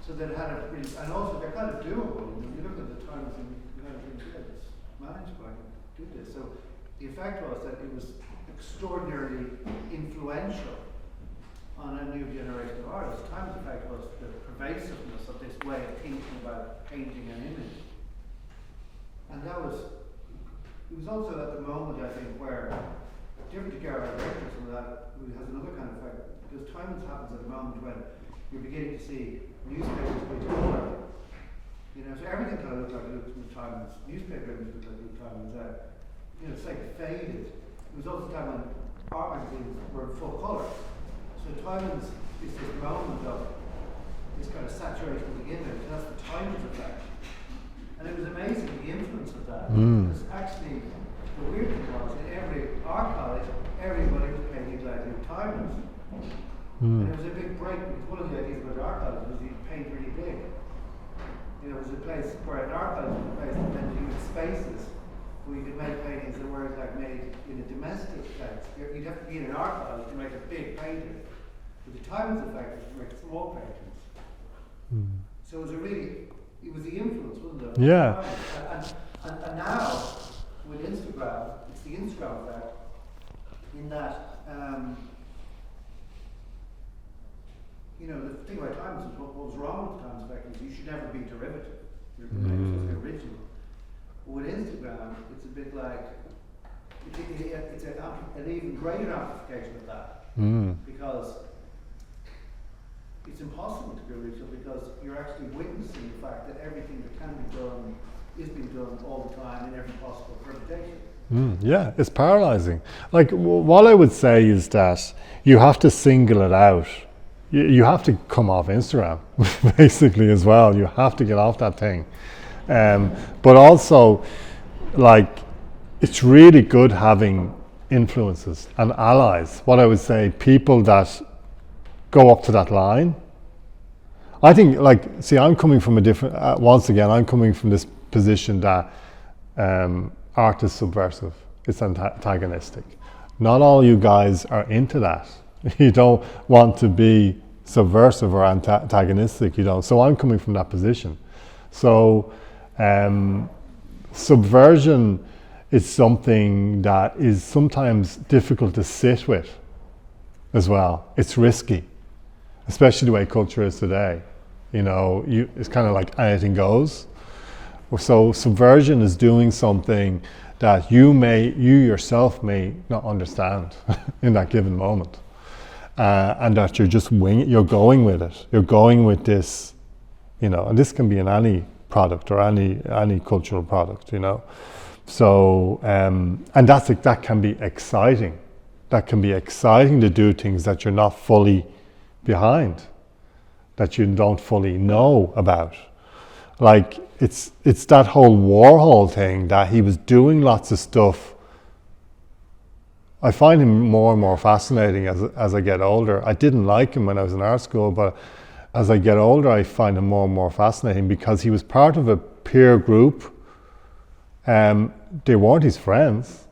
So that it had a really, and also they're kind of doable. When you look at the Timons, you kind of think, yeah, it's manageable, I can do this. So the effect was that it was extraordinarily influential on a new generation of artists. The Timons effect was the pervasiveness of this way of thinking about painting an image. And it was also at the moment, I think, where different to Gilles and that has another kind of effect, because Timons happens at the moment when you're beginning to see newspapers with colour. So everything kind of looked like it looked from the Timons. Newspaper images looked like the Timons. It's like faded. It was also a time when art magazines were in full colour. So Timons is this moment of this kind of saturation of the image. That's the Timons effect. And it was amazing the influence of that. Because actually, the weird thing was, in every art college, everybody was painting like New Timons. And it was a big break, because one of the ideas about art college was you paint really big. It was a place where an art college was a place that meant huge spaces where you could make paintings that weren't like made in a domestic place. You'd have to be in an art college to make a big painting. But the Timons effect was to make small paintings. So it was the influence, wasn't it? Yeah. And now, with Instagram, it's the Instagram effect, in that, the thing about Timons is what was wrong with the Timons effect is you should never be derivative. You're supposed to be original. But with Instagram, it's a bit like, it's an even greater amplification of that. Because it's impossible to be original, because you're actually witnessing the fact that everything that can be done is being done all the time in every possible permutation. Yeah, it's paralyzing. Like, what I would say is that you have to single it out. You have to come off Instagram, basically, as well. You have to get off that thing. But also, like, it's really good having influences and allies. What I would say, people that go up to that line. I think, I'm coming from a different, once again, I'm coming from this position that art is subversive, it's antagonistic. Not all you guys are into that. You don't want to be subversive or antagonistic, So I'm coming from that position. So subversion is something that is sometimes difficult to sit with as well. It's risky, especially the way culture is today. It's kind of like anything goes. So subversion is doing something that you yourself may not understand in that given moment. And that you're just you're going with it. You're going with this, and this can be in any product or any cultural product, So, and that can be exciting. That can be exciting to do things that you're not fully behind, that you don't fully know about. Like, it's that whole Warhol thing, that he was doing lots of stuff. I find him more and more fascinating as I get older. I didn't like him when I was in art school, but as I get older, I find him more and more fascinating because he was part of a peer group. They weren't his friends.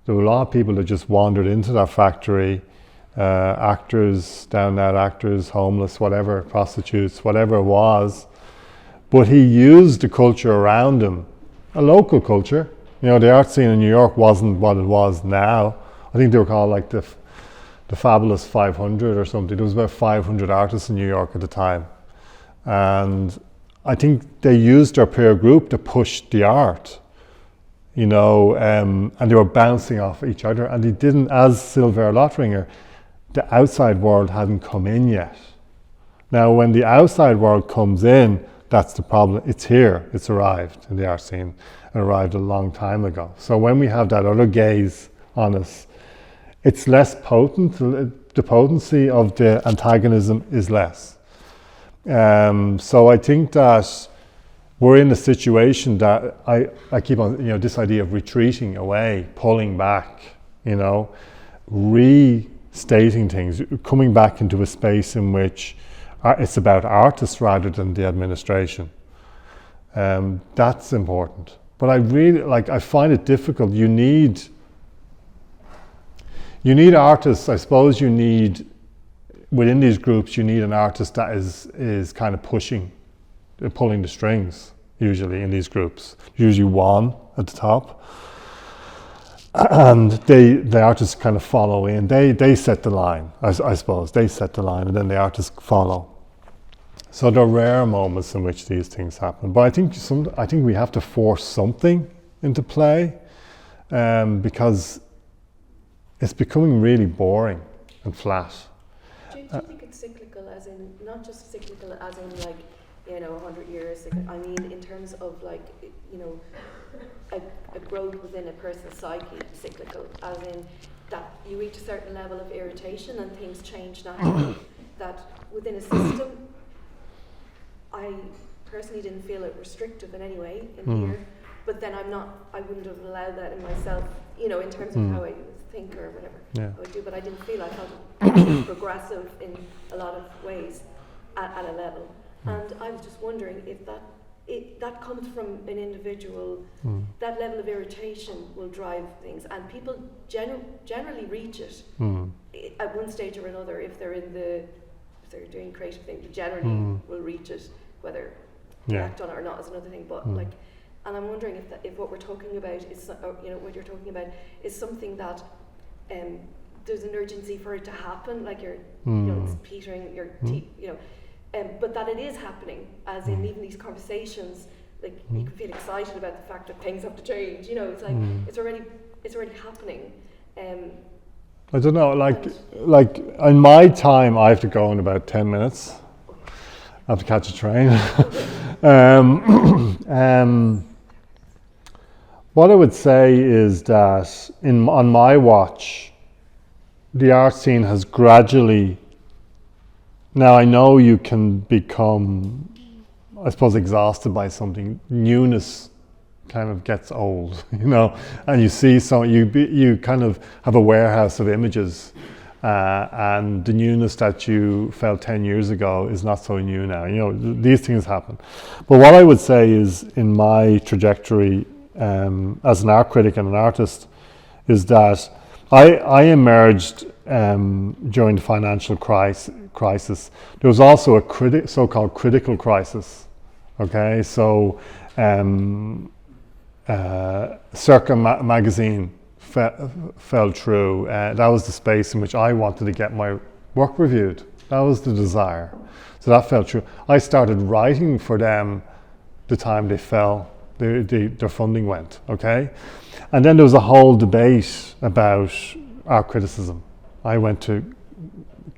There were a lot of people that just wandered into that factory, actors, down and out actors, homeless, whatever, prostitutes, whatever it was. But he used the culture around him, a local culture. The art scene in New York wasn't what it was now. I think they were called like the the Fabulous 500 or something. There was about 500 artists in New York at the time. And I think they used their peer group to push the art, and they were bouncing off each other. And they didn't, as Silver Lottringer, the outside world hadn't come in yet. Now, when the outside world comes in, that's the problem. It's here, it's arrived in the art scene. It arrived a long time ago. So when we have that other gaze on us, it's less potent. The potency of the antagonism is less. So I think that we're in a situation that I keep on, this idea of retreating away, pulling back, restating things, coming back into a space in which it's about artists rather than the administration. That's important. But I find it difficult. You need artists. I suppose you need, within these groups, you need an artist that is kind of pulling the strings, usually in these groups. Usually one at the top. And the artists kind of follow in. They set the line, I suppose. They set the line and then the artists follow. So there are rare moments in which these things happen. But I think we have to force something into play because it's becoming really boring and flat. Do you think it's cyclical, as in, not just cyclical as in 100 years, I mean in terms of a growth within a person's psyche, cyclical, as in that you reach a certain level of irritation and things change naturally, that within a system, I personally didn't feel it restrictive in any way in here, but then I wouldn't have allowed that in myself, in terms of how I think or whatever I would do, but I didn't feel I felt it progressive in a lot of ways at a level. And I was just wondering if that comes from an individual, that level of irritation will drive things, and people generally reach it at one stage or another. If they're doing creative things, they generally will reach it, whether they act on it or not is another thing. But and I'm wondering if what we're talking about is, what you're talking about is something that there's an urgency for it to happen, like it's petering your teeth, but that it is happening, as in even these conversations, like you can feel excited about the fact that things have to change. It's like it's already happening. I don't know, like in my time, I have to go in about 10 minutes. I have to catch a train. What I would say is that on my watch, the art scene has gradually. Now I know you can become, I suppose, exhausted by something. Newness kind of gets old, and you see you kind of have a warehouse of images, and the newness that you felt 10 years ago is not so new now. These things happen. But what I would say is, in my trajectory as an art critic and an artist, is that I emerged during the financial crisis. There was also a so-called critical crisis. Okay, so Circa magazine fell through. That was the space in which I wanted to get my work reviewed. That was the desire. So that fell through. I started writing for them the time they fell. Their funding went. Okay, and then there was a whole debate about art criticism. I went to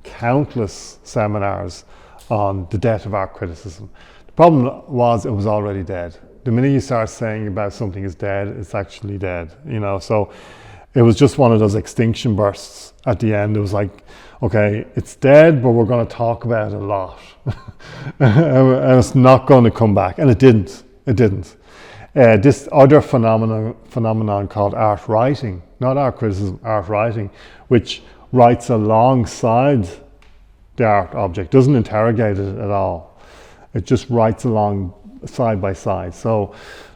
countless seminars on the death of art criticism. The problem was it was already dead. The minute you start saying about something is dead, it's actually dead. So it was just one of those extinction bursts at the end. It was like, okay, it's dead, but we're going to talk about it a lot. And it's not going to come back. And it didn't. This other phenomenon called art writing, not art criticism, art writing, which writes alongside the art object, doesn't interrogate it at all. It just writes along side by side. So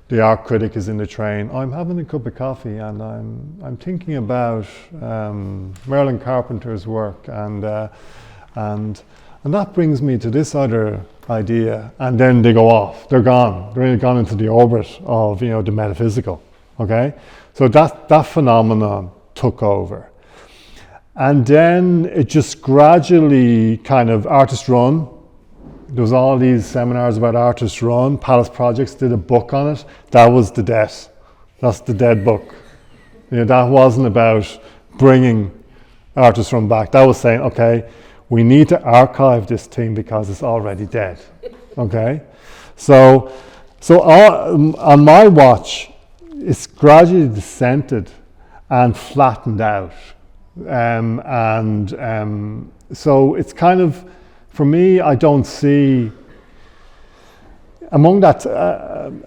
the art critic is in the train. I'm having a cup of coffee and I'm thinking about Merlin Carpenter's work, and that brings me to this other idea. And then they go off. They're gone. They're gone into the orbit of the metaphysical. Okay, so that phenomenon took over. And then it just gradually kind of artist run. There was all these seminars about artist run. Palace Projects did a book on it. That was the death. That's the dead book. That wasn't about bringing artist run back. That was saying, okay, we need to archive this thing because it's already dead. Okay? So on my watch, it's gradually descended and flattened out. So it's kind of, for me, I don't see, among that,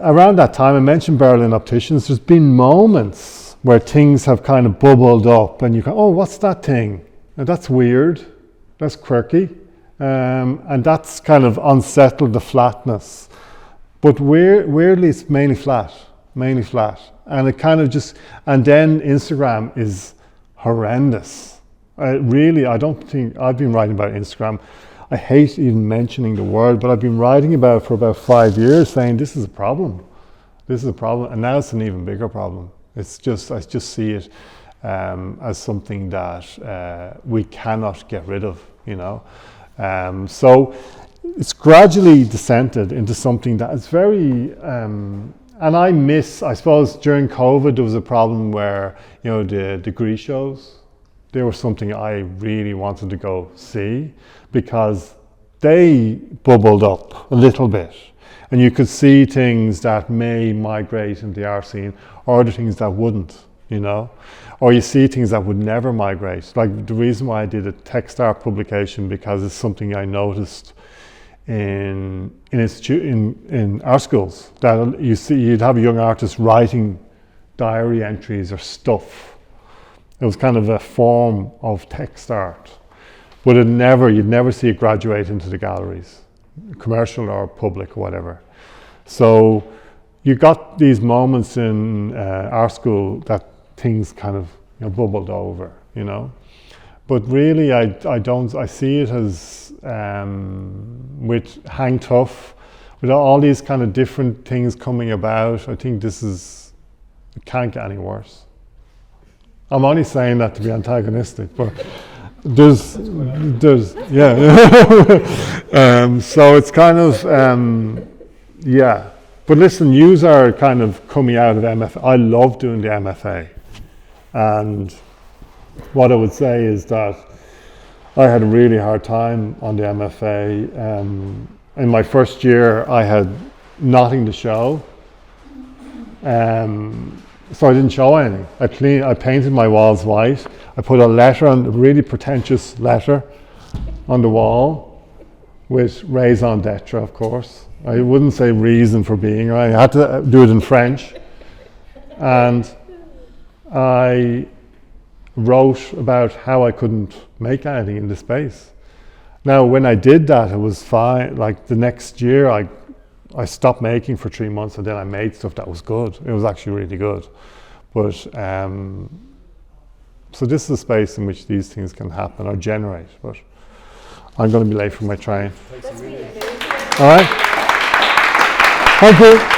around that time, I mentioned Berlin Opticians, there's been moments where things have kind of bubbled up and you go, oh, what's that thing? Now, that's weird, that's quirky, and that's kind of unsettled the flatness. But weirdly, it's mainly flat. And it kind of just, and then Instagram is horrendous. I don't think, I've been writing about Instagram. I hate even mentioning the word, but I've been writing about it for about 5 years saying this is a problem. And now it's an even bigger problem. I just see it as something that we cannot get rid of, So it's gradually descended into something that is very, and I suppose during COVID there was a problem where, the degree shows, they were something I really wanted to go see because they bubbled up a little bit and you could see things that may migrate into the art scene or other things that wouldn't, or you see things that would never migrate. Like the reason why I did a text art publication, because it's something I noticed in art schools, that you'd have a young artist writing diary entries or stuff. It was kind of a form of text art, but you'd never see it graduate into the galleries, commercial or public or whatever. So you got these moments in art school that things kind of bubbled over, But really, I see it as with Hang Tough, with all these kind of different things coming about. I think it can't get any worse. I'm only saying that to be antagonistic, but there's so it's kind of, yeah. But listen, yous are kind of coming out of MFA. I love doing the MFA. And what I would say is that I had a really hard time on the MFA. In my first year, I had nothing to show. So I didn't show anything. I painted my walls white. I put a really pretentious letter on the wall with raison d'etre, of course. I wouldn't say reason for being. I had to do it in French. And I wrote about how I couldn't make anything in the space. Now, when I did that, it was fine. Like the next year, I stopped making for 3 months, and then I made stuff that was good. It was actually really good. But so this is a space in which these things can happen or generate. But I'm going to be late for my train. All right. Thank you.